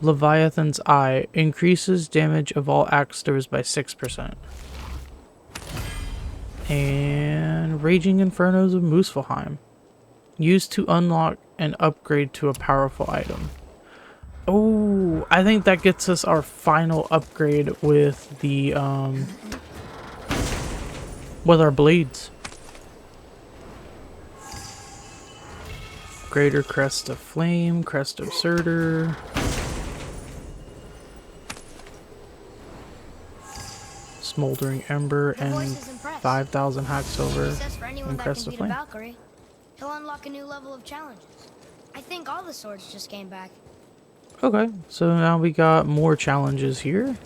Leviathan's Eye increases damage of all axe throws by 6%. And Raging Infernos of Muspelheim. Used to unlock and upgrade to a powerful item. Oh, I think that gets us our final upgrade with the with our blades. Greater Crest of Flame, Crest of Surtur. Smoldering Ember, and 5,000 hack silver and Crest of Flame. Valkyrie, he'll unlock a new level of challenges. I think all the swords just came back. Okay, so now we got more challenges here.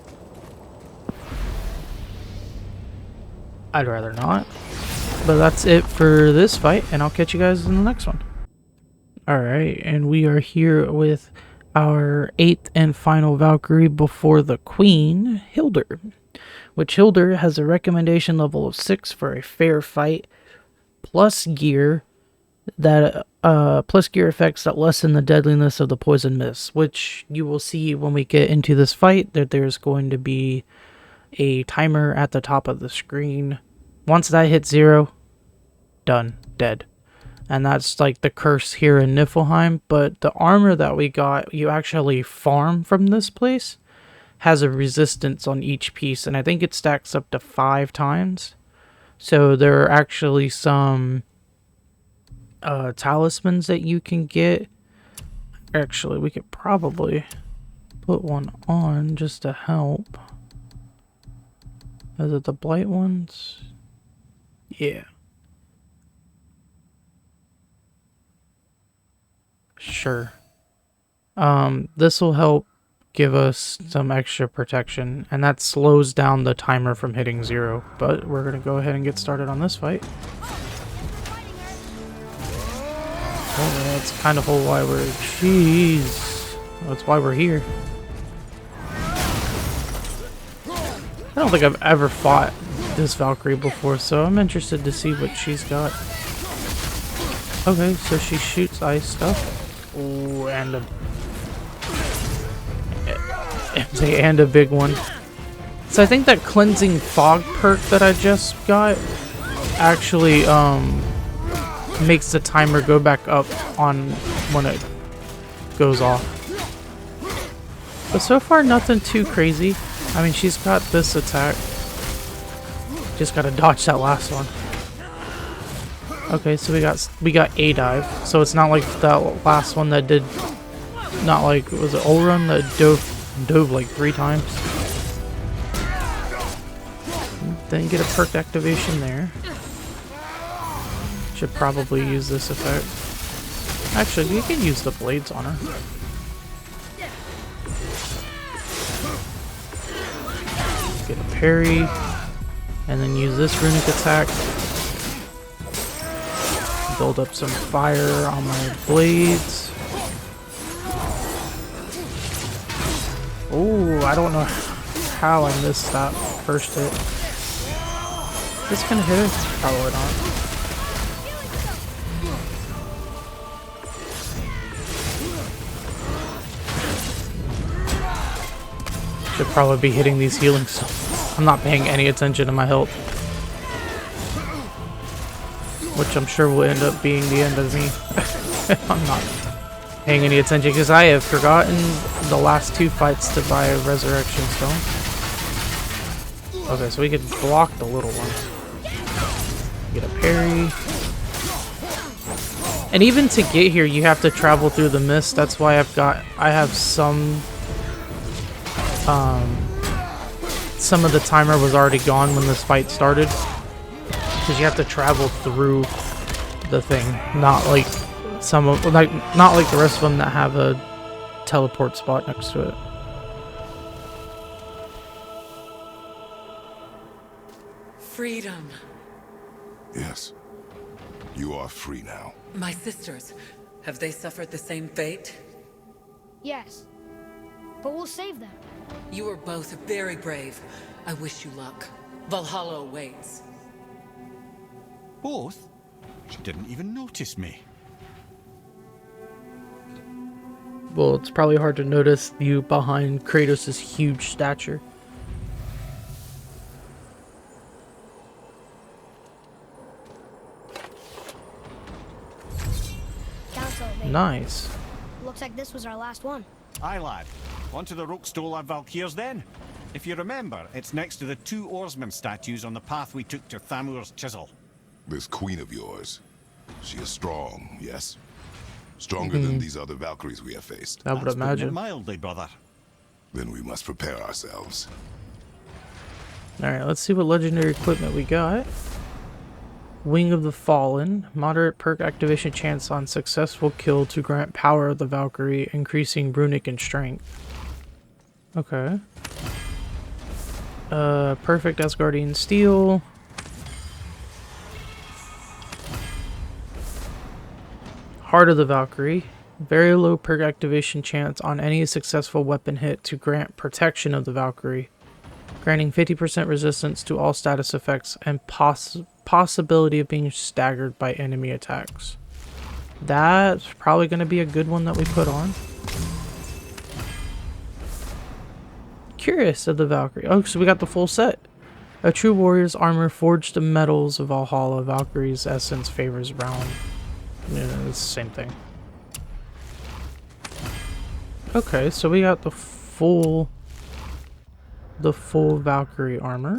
I'd rather not. But that's it for this fight, and I'll catch you guys in the next one. Alright, and we are here with our 8th and final Valkyrie before the Queen, Hildr. Which Hildr has a recommendation level of 6 for a fair fight, plus gear effects that lessen the deadliness of the poison mist, which you will see when we get into this fight that there's going to be a timer at the top of the screen. Once that hits 0, done, dead. And that's like the curse here in Niflheim, but the armor that we got, you actually farm from this place, has a resistance on each piece, and I think it stacks up to 5 times. So there are actually some talismans that you can get. Actually, we could probably put one on just to help. Is it the blight ones? Yeah. Sure. This will help give us some extra protection, and that slows down the timer from hitting 0. But we're gonna go ahead and get started on this fight. Oh, that's kind of why we're... Jeez. That's why we're here. I don't think I've ever fought this Valkyrie before, so I'm interested to see what she's got. Okay, so she shoots ice stuff. Ooh, and a big one. So I think that cleansing fog perk that I just got actually makes the timer go back up on when it goes off. But so far nothing too crazy. I mean, she's got this attack. Just gotta dodge that last one. Okay, so we got a dive. So it's not like that last one that did, not like, was it Olrun that dove like 3 times? Then get a perk activation there. Should probably use this effect. Actually, we can use the blades on her. Get a parry, and then use this runic attack. Build up some fire on my blades. Ooh, I don't know how I missed that first hit. Is this gonna hit it? Probably not. Should probably be hitting these healing stuff. I'm not paying any attention to my health. Which I'm sure will end up being the end of me. I'm not paying any attention because I have forgotten the last 2 fights to buy a resurrection stone. Okay, so we could block the little ones. Get a parry. And even to get here, you have to travel through the mist. That's why I have some of the timer was already gone when this fight started. Because you have to travel through the thing, not like not like the rest of them that have a teleport spot next to it. Freedom. Yes. You are free now. My sisters, have they suffered the same fate? Yes. But we'll save them. You are both very brave. I wish you luck. Valhalla awaits. Both? She didn't even notice me. Well, it's probably hard to notice you behind Kratos' huge stature. Council, Nice. looks like this was our last one. Aye, lad. On to the Rookstol Valkyries then. If you remember, it's next to the 2 oarsmen statues on the path we took to Thamur's chisel. This queen of yours, she is strong, yes? Stronger than these other Valkyries we have faced. I would That's putting it imagine. mildly, brother. Then we must prepare ourselves. Alright, let's see what legendary equipment we got. Wing of the Fallen. Moderate perk activation chance on successful kill to grant power of the Valkyrie, increasing runic and strength. Okay. Perfect Asgardian Steel. Heart of the Valkyrie. Very low perk activation chance on any successful weapon hit to grant protection of the Valkyrie, granting 50% resistance to all status effects and possibility of being staggered by enemy attacks. That's probably going to be a good one that we put on. Curious of the Valkyrie. Oh, so we got the full set. A true warrior's armor forged to metals of Valhalla. Valkyrie's essence favors round. Yeah, it's the same thing. Okay, so we got the full Valkyrie armor.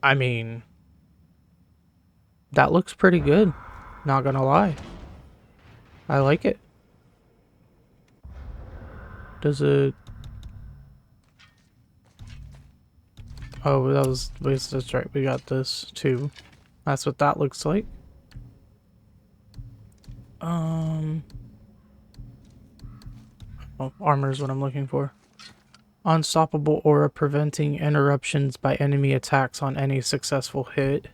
I mean, that looks pretty good. Not gonna lie. I like it. Does it... Oh, that's right. We got this too. That's what that looks like. Oh, armor is what I'm looking for. Unstoppable aura preventing interruptions by enemy attacks on any successful hit.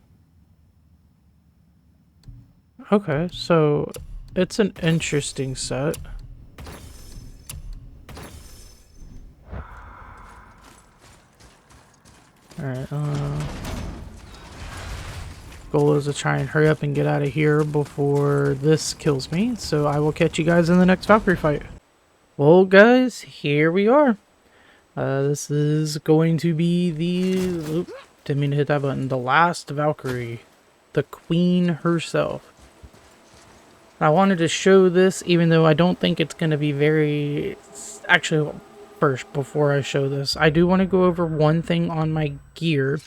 Okay, so it's an interesting set. Alright, goal is to try and hurry up and get out of here before this kills me, so I will catch you guys in the next Valkyrie fight. Well guys, here we are. This is going to be the... Oop, didn't mean to hit that button. The last Valkyrie. The queen herself. I wanted to show this, even though I don't think it's going to be very... Actually, first, before I show this, I do want to go over one thing on my gear.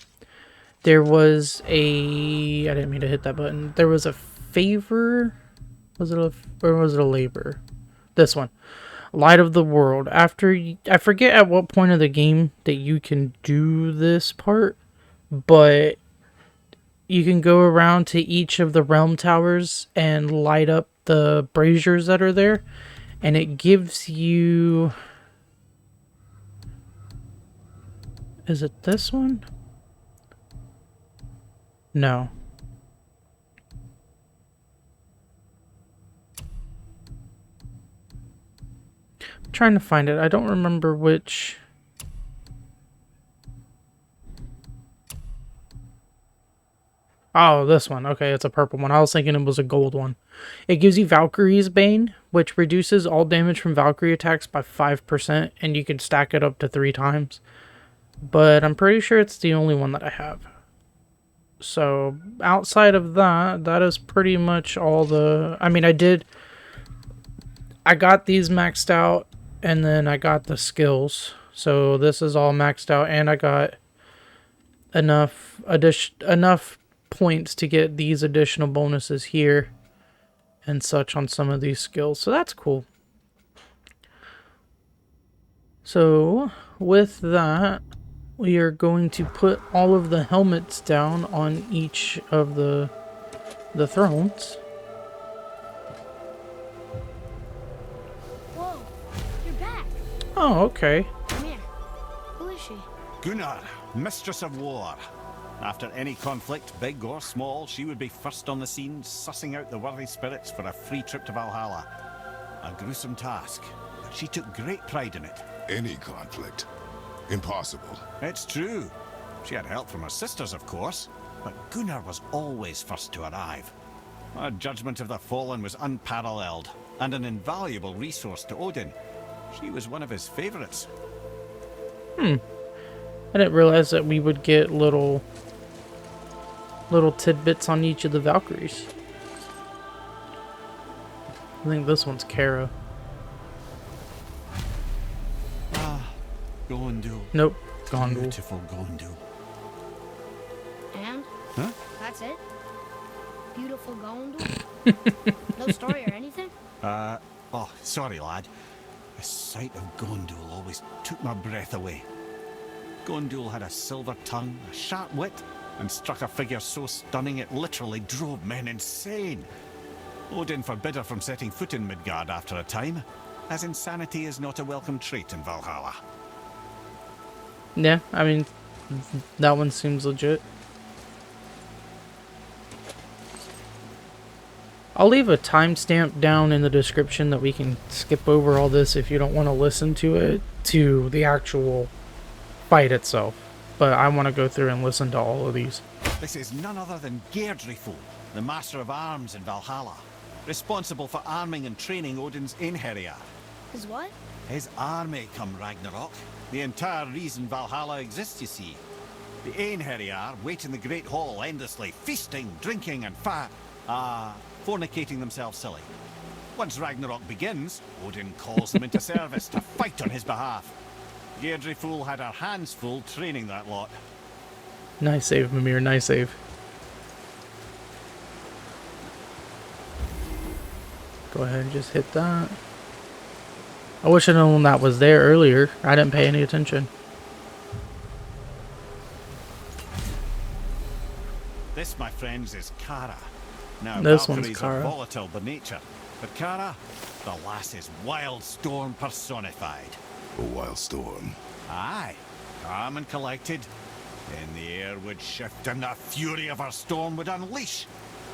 There was a... I didn't mean to hit that button. There was a favor... Was it a... Or was it a labor? This one. Light of the World. After... I forget at what point of the game that you can do this part, but you can go around to each of the realm towers and light up the braziers that are there, and it gives you... Is it this one? No. trying to find it. I don't remember which. Oh, this one. Okay, it's a purple one. I was thinking it was a gold one. It gives you Valkyrie's Bane, which reduces all damage from Valkyrie attacks by 5%, and you can stack it up to 3 times. But I'm pretty sure it's the only one that I have. So, outside of that, that is pretty much all the... I mean, I got these maxed out, and then I got the skills. So, this is all maxed out, and I got enough points to get these additional bonuses here and such on some of these skills. So, that's cool. So, with that... we are going to put all of the helmets down on each of the thrones. Whoa, you're back. Oh, okay. Come here. Who is she? Gunnr, Mistress of War. After any conflict, big or small, she would be first on the scene, sussing out the worthy spirits for a free trip to Valhalla. A gruesome task, but she took great pride in it. Any conflict. Impossible. It's true. She had help from her sisters, of course, but Gunnr was always first to arrive. Her judgment of the fallen was unparalleled, and an invaluable resource to Odin. She was one of his favorites. I didn't realize that we would get little tidbits on each of the Valkyries. I think this one's Kara. Gondul. Nope, Gondul. Beautiful Gondul. And? Huh? That's it? Beautiful Gondul? No story or anything? Oh, sorry, lad. The sight of Gondul always took my breath away. Gondul had a silver tongue, a sharp wit, and struck a figure so stunning it literally drove men insane. Odin forbid her from setting foot in Midgard after a time, as insanity is not a welcome trait in Valhalla. Yeah, I mean, that one seems legit. I'll leave a timestamp down in the description that we can skip over all this if you don't want to listen to it, to the actual fight itself. But I want to go through and listen to all of these. This is none other than Geirdriful, the Master of Arms in Valhalla, responsible for arming and training Odin's Einherjar. His what? His army come Ragnarok. The entire reason Valhalla exists, you see. The Einherjar wait in the Great Hall endlessly, feasting, drinking, and fornicating themselves silly. Once Ragnarok begins, Odin calls them into service to fight on his behalf. Geirdriful had her hands full training that lot. Nice save, Mimir, nice save. Go ahead and just hit that. I wish I'd known that was there earlier. I didn't pay any attention. This, my friends, is Kara. Now, This one's Valkyries Kara. are volatile by nature, but Kara, the lass is wild storm personified. A wild storm. Aye, calm and collected. Then the air would shift and the fury of her storm would unleash.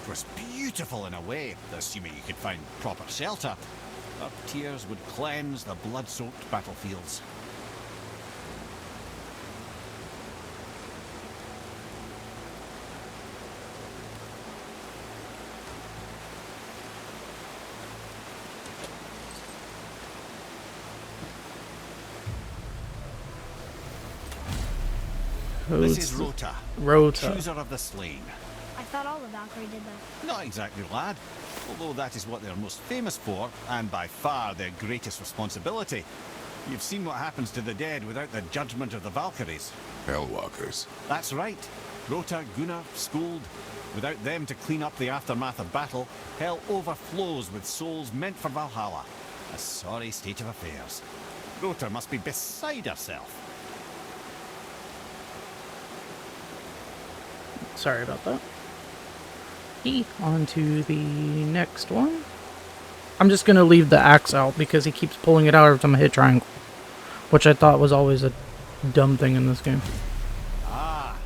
It was beautiful in a way, assuming you could find proper shelter. Her tears would cleanse the blood-soaked battlefields. This is Ròta, Ròta. chooser of the slain. I thought all the Valkyrie did that. Not exactly, lad. Although that is what they're most famous for, and by far their greatest responsibility. You've seen what happens to the dead without the judgment of the Valkyries. Hellwalkers. That's right. Ròta, Gunnr, Skuld. Without them to clean up the aftermath of battle, hell overflows with souls meant for Valhalla. A sorry state of affairs. Ròta must be beside herself. Sorry about that. On to the next one. I'm just going to leave the axe out because he keeps pulling it out every time I hit triangle. Which I thought was always a dumb thing in this game. Ah,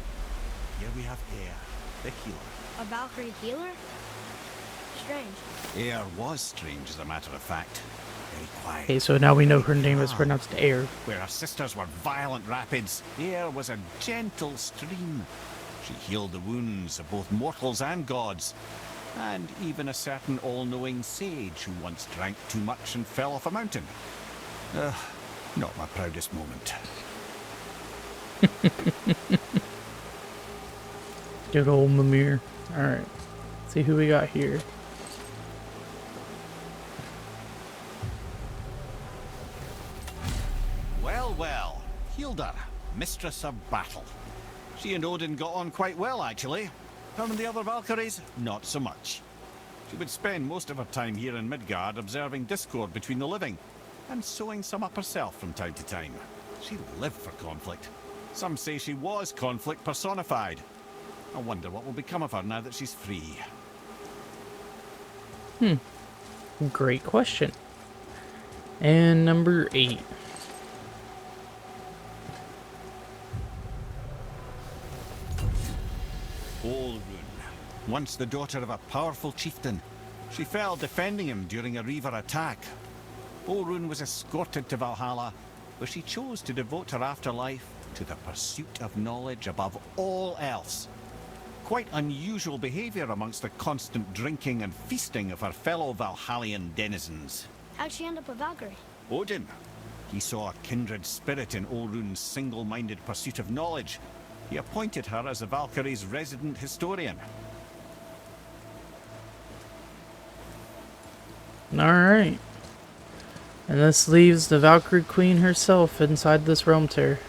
here we have Eir, the healer. A Valkyrie healer? Strange. Eir was strange, as a matter of fact. Very why. Okay, so now we know her name is pronounced Eir. Where her sisters were violent rapids, Eir was a gentle stream. She healed the wounds of both mortals and gods, and even a certain all-knowing sage who once drank too much and fell off a mountain. Not my proudest moment. Good old Mimir. Alright. See who we got here. Well, well. Hildr, mistress of battle. She and Odin got on quite well, actually. Her and the other Valkyries, not so much. She would spend most of her time here in Midgard observing discord between the living, and sewing some up herself from time to time. She lived for conflict. Some say she was conflict personified. I wonder what will become of her now that she's free. Great question. And number 8. Olrun, once the daughter of a powerful chieftain. She fell defending him during a Reaver attack. Olrun was escorted to Valhalla, where she chose to devote her afterlife to the pursuit of knowledge above all else. Quite unusual behavior amongst the constant drinking and feasting of her fellow Valhallian denizens. How'd she end up a Valkyrie? Odin. He saw a kindred spirit in Olrun's single-minded pursuit of knowledge. He appointed her as the Valkyrie's resident historian. Alright. And this leaves the Valkyrie Queen herself inside this realm tear.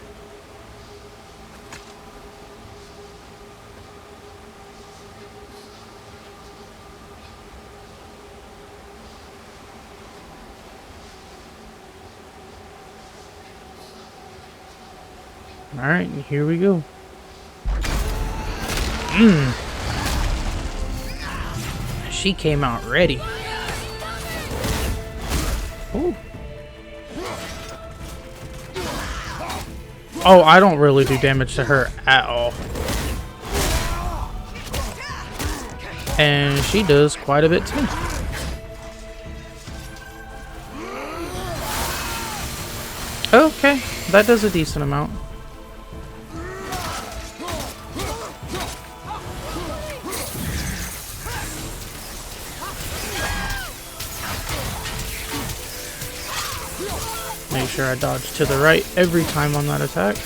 Alright, here we go. She came out ready. Ooh. Oh, I don't really do damage to her at all. And she does quite a bit too. Okay, that does a decent amount. Make sure I dodge to the right every time on that attack.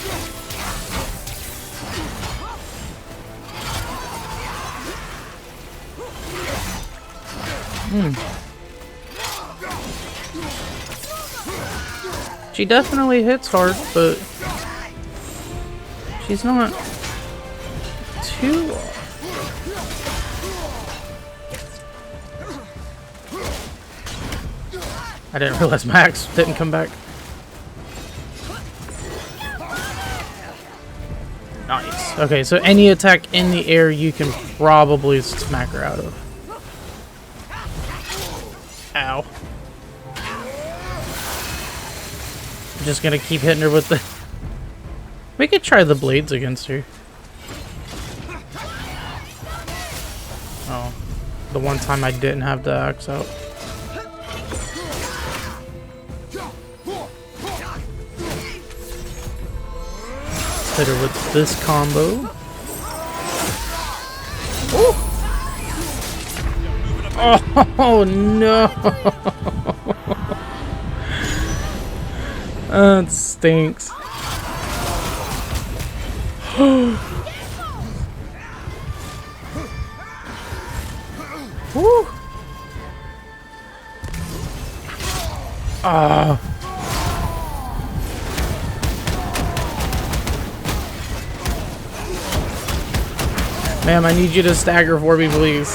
She definitely hits hard, but she's not too... I didn't realize Max didn't come back. Nice. Okay, so any attack in the air you can probably smack her out of. Ow. I'm just gonna keep hitting her with the... We could try the blades against her. Oh. The one time I didn't have the axe out. Hit her with this combo. Ooh. Oh no! That stinks. Woo! Ah. Ma'am, I need you to stagger for me, please.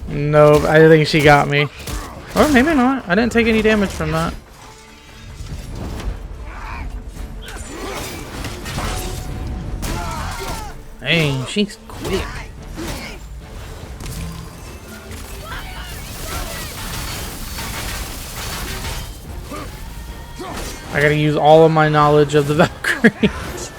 Nope, I think she got me. Or maybe not. I didn't take any damage from that. Dang, she's quick. I gotta use all of my knowledge of the Valkyries.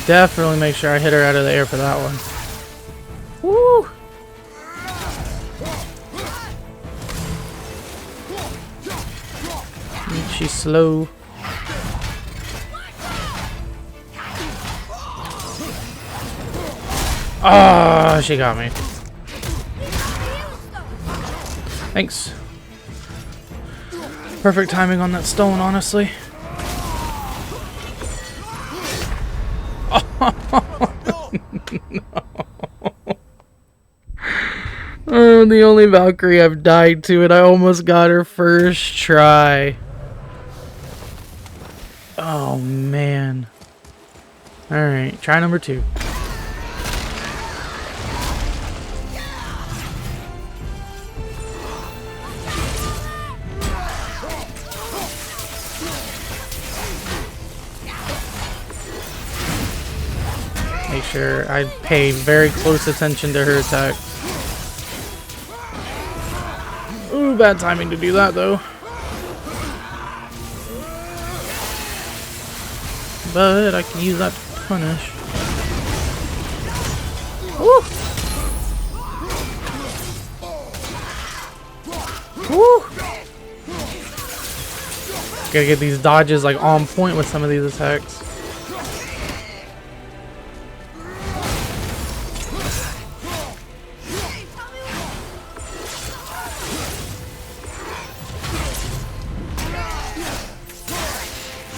definitely make sure I hit her out of the air for that one. Woo! She's slow. Oh, she got me. Thanks. Perfect timing on that stone, honestly. No. Oh, the only Valkyrie I've died to, and I almost got her first try. Oh, man. Alright, try number 2. Make sure I pay very close attention to her attack. Ooh, bad timing to do that, though. But I can use that to punish. Woo! Woo! Gotta get these dodges like on point with some of these attacks.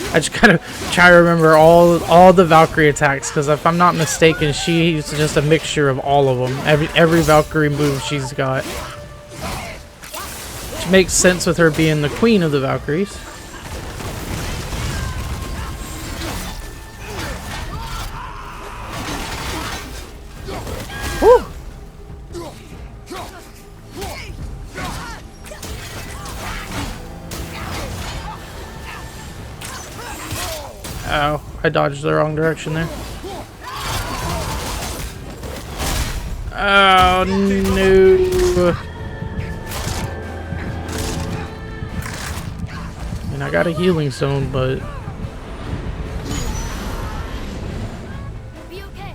I just gotta try to remember all the Valkyrie attacks, because if I'm not mistaken, she's just a mixture of all of them. Every Valkyrie move she's got, which makes sense with her being the queen of the Valkyries. Woo! Ow, I dodged the wrong direction there. Oh no. And I got a healing stone, but Be okay.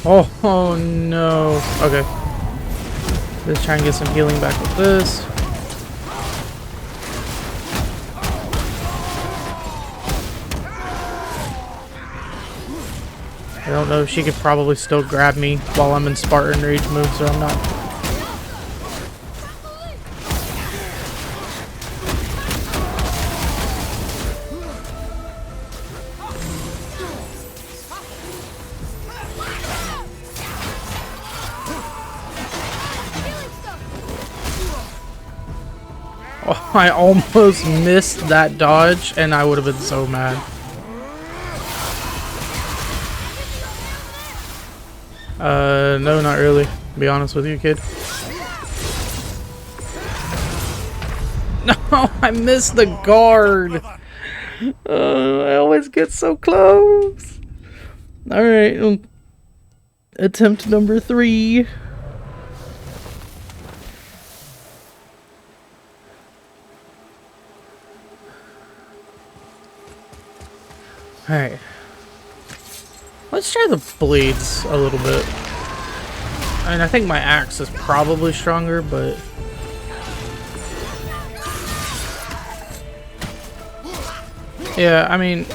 oh no. Okay. Let's try and get some healing back with this. I don't know, she could probably still grab me while I'm in Spartan Rage mode, so I'm not. Oh, I almost missed that dodge, and I would have been so mad. No, not really. To be honest with you, kid. No, I missed the guard. I always get so close. Alright. Attempt number 3. Alright. Let's try the blades a little bit. I mean, I think my axe is probably stronger, but... yeah, I mean...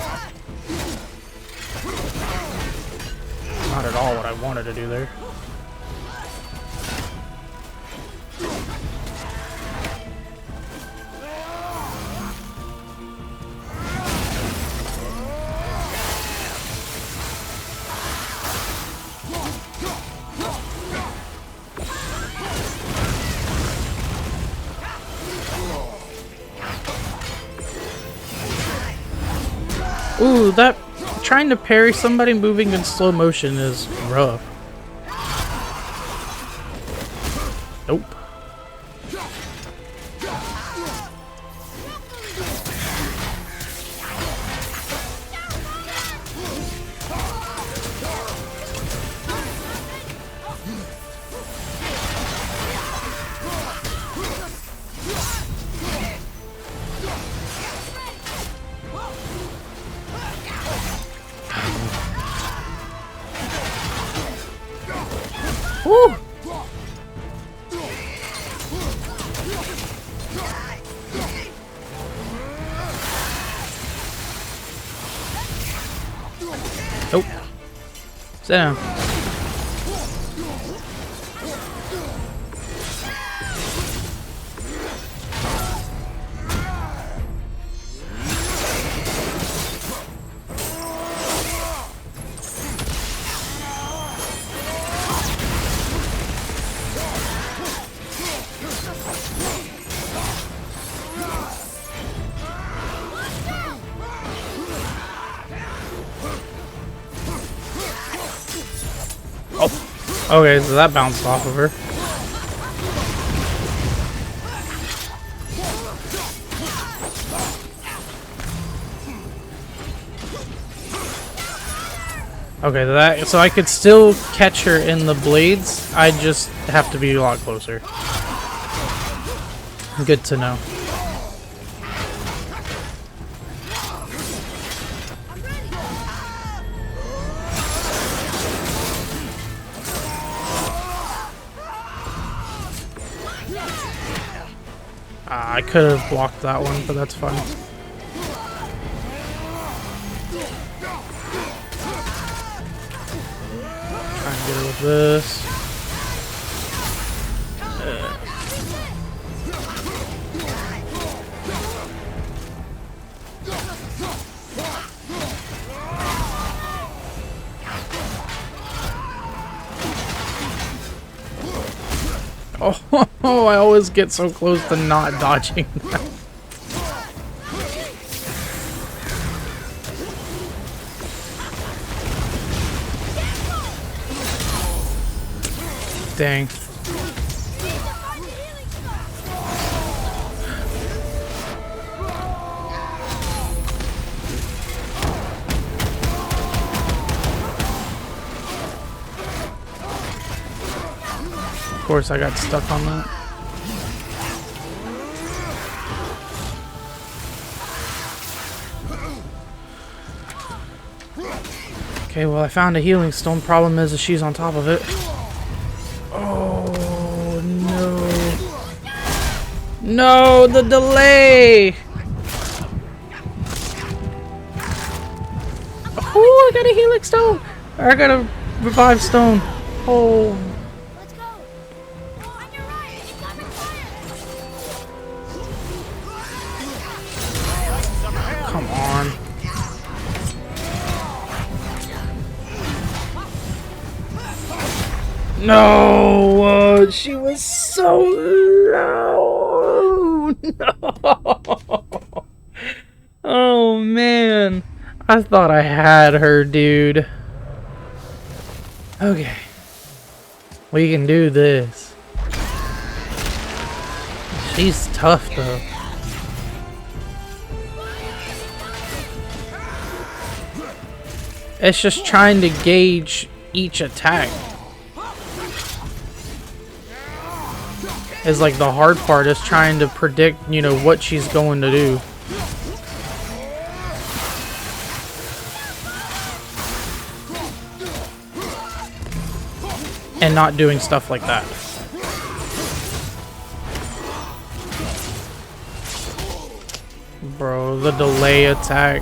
not at all what I wanted to do there. Ooh, that trying to parry somebody moving in slow motion is rough. Nope. down. Okay, so that bounced off of her. Okay, so I could still catch her in the blades. I just have to be a lot closer. Good to know. I could have blocked that one, but that's fine. Try and get her with this. Oh, I always get so close to not dodging that. Dang. Of course, I got stuck on that. Okay, well, I found a healing stone. Problem is that she's on top of it. Oh, no. No, the delay! Oh, I got a healing stone! I got a revive stone. Oh. Let's go. On your right. It's under fire. Come on. No, she was so low. No. Oh man, I thought I had her, dude. Okay, we can do this. She's tough though. It's just trying to gauge each attack. Is like the hard part, is trying to predict, you know, what she's going to do. And not doing stuff like that. Bro, the delay attack.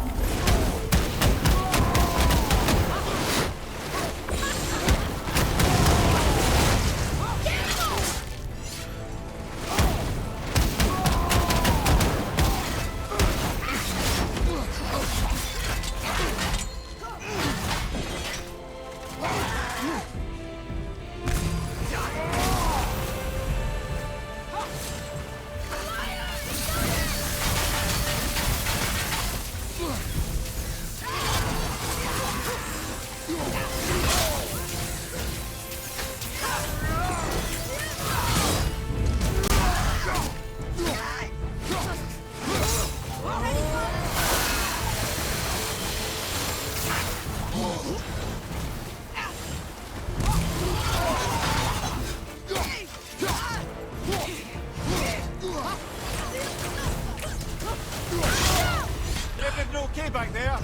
Okay back there.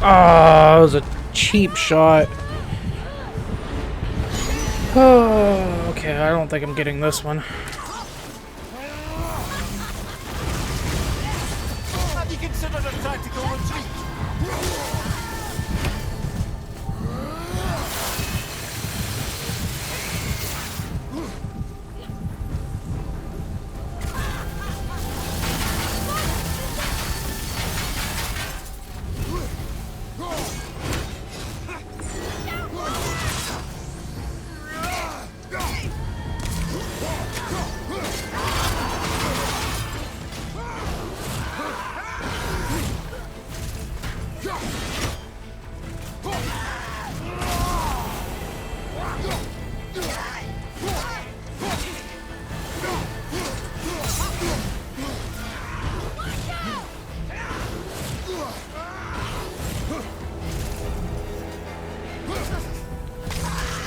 that was a cheap shot. Oh, okay, I don't think I'm getting this one. Have you considered a tactical retreat?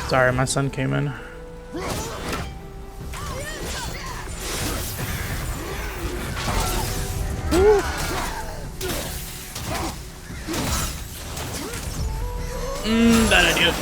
Sorry, my son came in. Bad idea.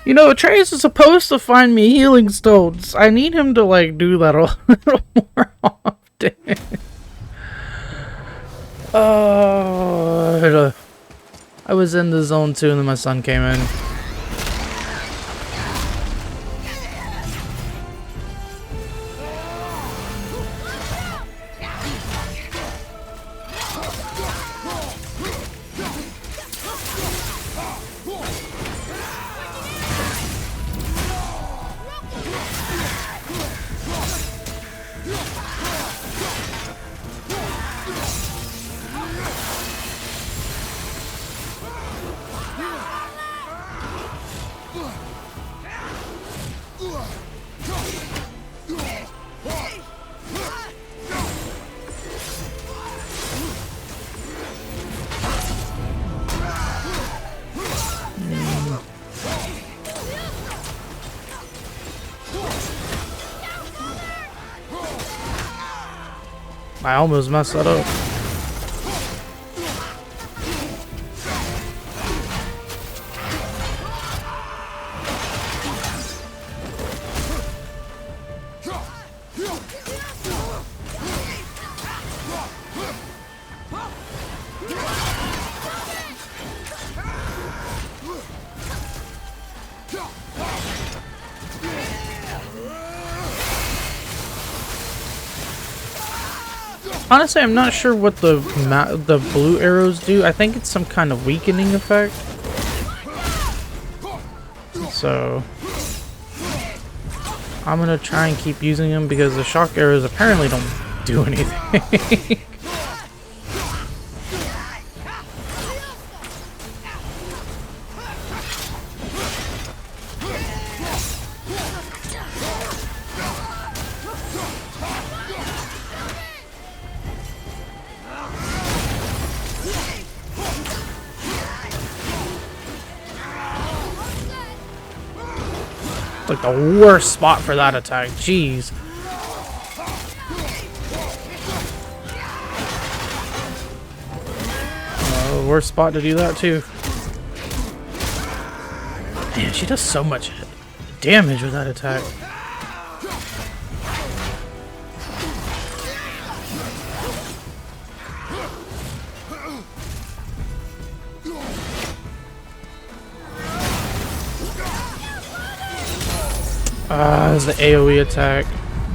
You know, Atreus is supposed to find me healing stones. I need him to, like, do that a little more often. I was in the zone too, and then my son came in. I almost messed that up. Honestly, I'm not sure what the blue arrows do. I think it's some kind of weakening effect. So I'm gonna try and keep using them because the shock arrows apparently don't do anything. Like the worst spot for that attack. Jeez. Worst spot to do that too. Man, she does so much damage with that attack. It's the AoE attack,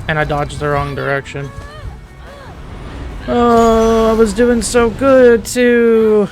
and I dodged the wrong direction. Oh, I was doing so good too.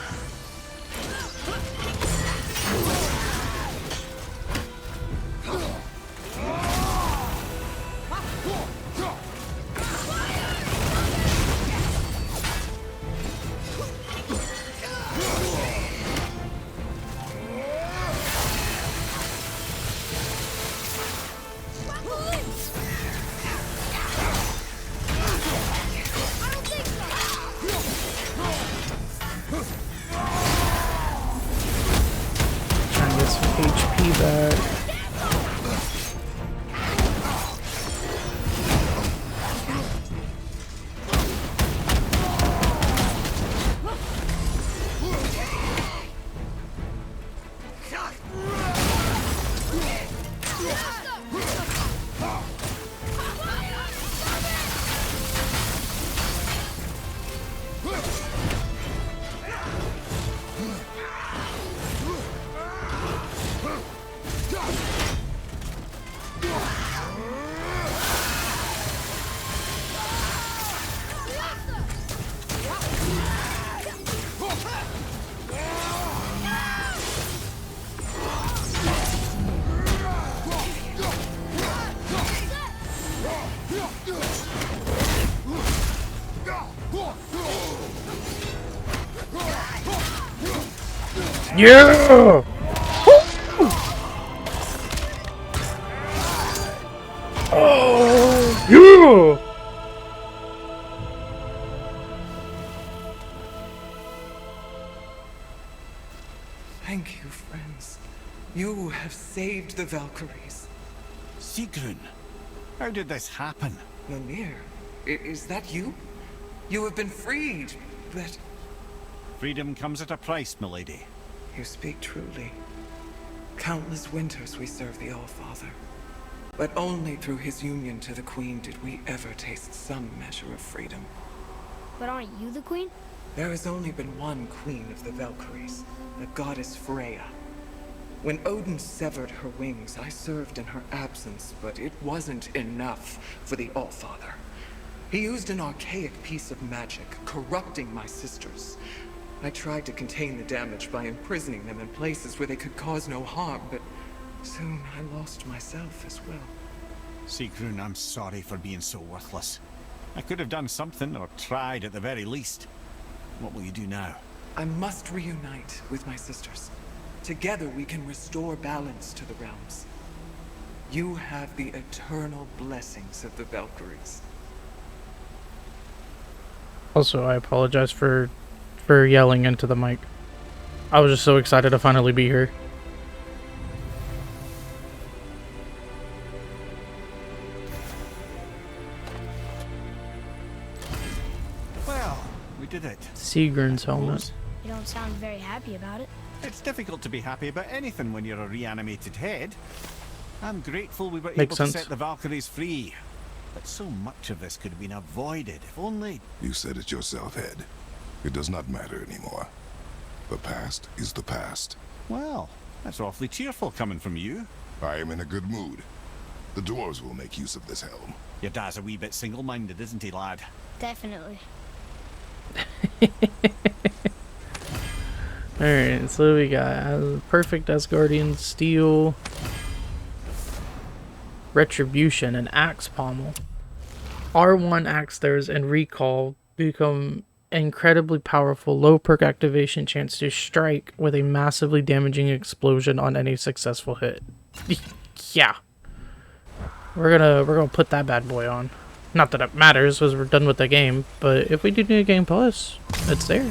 Yeah! Oh, yeah! Thank you, friends. You have saved the Valkyries. Sigrún, how did this happen? Mimir, is that you? You have been freed, but... Freedom comes at a price, milady. You speak truly. Countless winters we served the All-Father. But only through his union to the Queen did we ever taste some measure of freedom. But aren't you the queen? There has only been one Queen of the Valkyries, the goddess Freya. When Odin severed her wings, I served in her absence, but it wasn't enough for the All-Father. He used an archaic piece of magic, corrupting my sisters. I tried to contain the damage by imprisoning them in places where they could cause no harm, but soon I lost myself as well. Sigrún, I'm sorry for being so worthless. I could have done something, or tried at the very least. What will you do now? I must reunite with my sisters. Together we can restore balance to the realms. You have the eternal blessings of the Valkyries. Also, I apologize for yelling into the mic. I was just so excited to finally be here. Well, we did it. Sigrun's helmet. You don't sound very happy about it. It's difficult to be happy about anything when you're a reanimated head. I'm grateful we were Makes able sense. to set the Valkyries free. But so much of this could have been avoided if only... You said it yourself, Head. It does not matter anymore. The past is the past. Well, that's awfully cheerful coming from you. I am in a good mood. The dwarves will make use of this helm. Your dad's a wee bit single-minded, isn't he, lad? Definitely. Alright, so we got perfect Asgardian steel, retribution, and axe pommel. R1 axe throws and recall become incredibly powerful, low perk activation chance to strike with a massively damaging explosion on any successful hit. Yeah. We're gonna put that bad boy on. Not that it matters because we're done with the game, but if we do New Game Plus, it's there.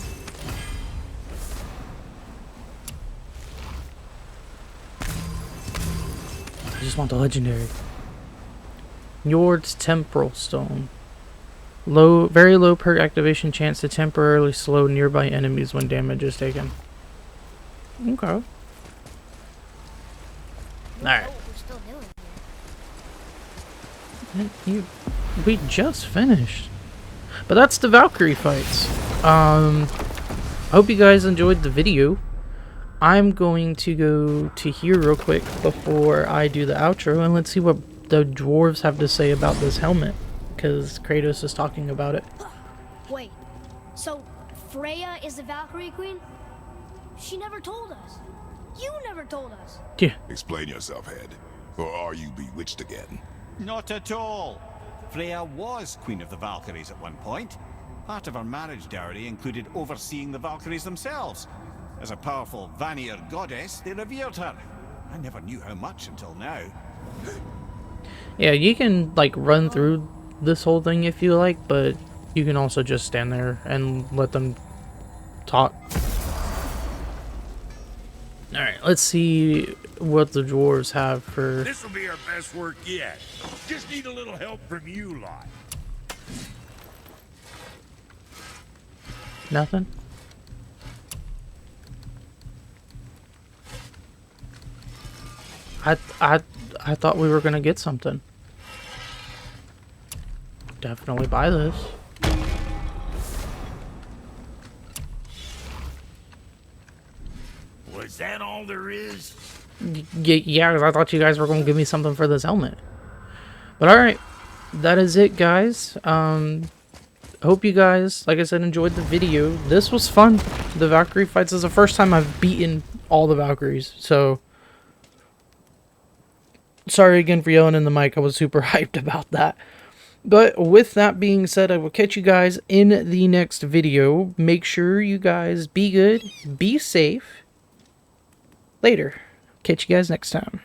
I just want the legendary. Njord's Temporal Stone. Very low perk activation chance to temporarily slow nearby enemies when damage is taken. Okay. Alright. What we're still doing. We just finished. But that's the Valkyrie fights. I hope you guys enjoyed the video. I'm going to go to here real quick before I do the outro, and let's see what the dwarves have to say about this helmet, because Kratos is talking about it. Wait, so Freya is the Valkyrie Queen? She never told us. You never told us. Yeah. Explain yourself, Head. Or are you bewitched again? Not at all. Freya was Queen of the Valkyries at one point. Part of her marriage dowry included overseeing the Valkyries themselves. As a powerful Vanir goddess, they revered her. I never knew how much until now. Yeah, you can, like, run through this whole thing if you like, but you can also just stand there and let them talk. Alright, Alright, let's see what the dwarves have for... This will be our best work yet. Just need a little help from you lot. Nothing? I thought we were gonna get something. Definitely buy this. Was that all there is? Yeah, because I thought you guys were going to give me something for this helmet. But alright, that is it, guys. Hope you guys, like I said, enjoyed the video. This was fun. The Valkyrie fights is the first time I've beaten all the Valkyries. So, sorry again for yelling in the mic. I was super hyped about that. But with that being said, I will catch you guys in the next video. Make sure you guys be good, be safe. Later. Catch you guys next time.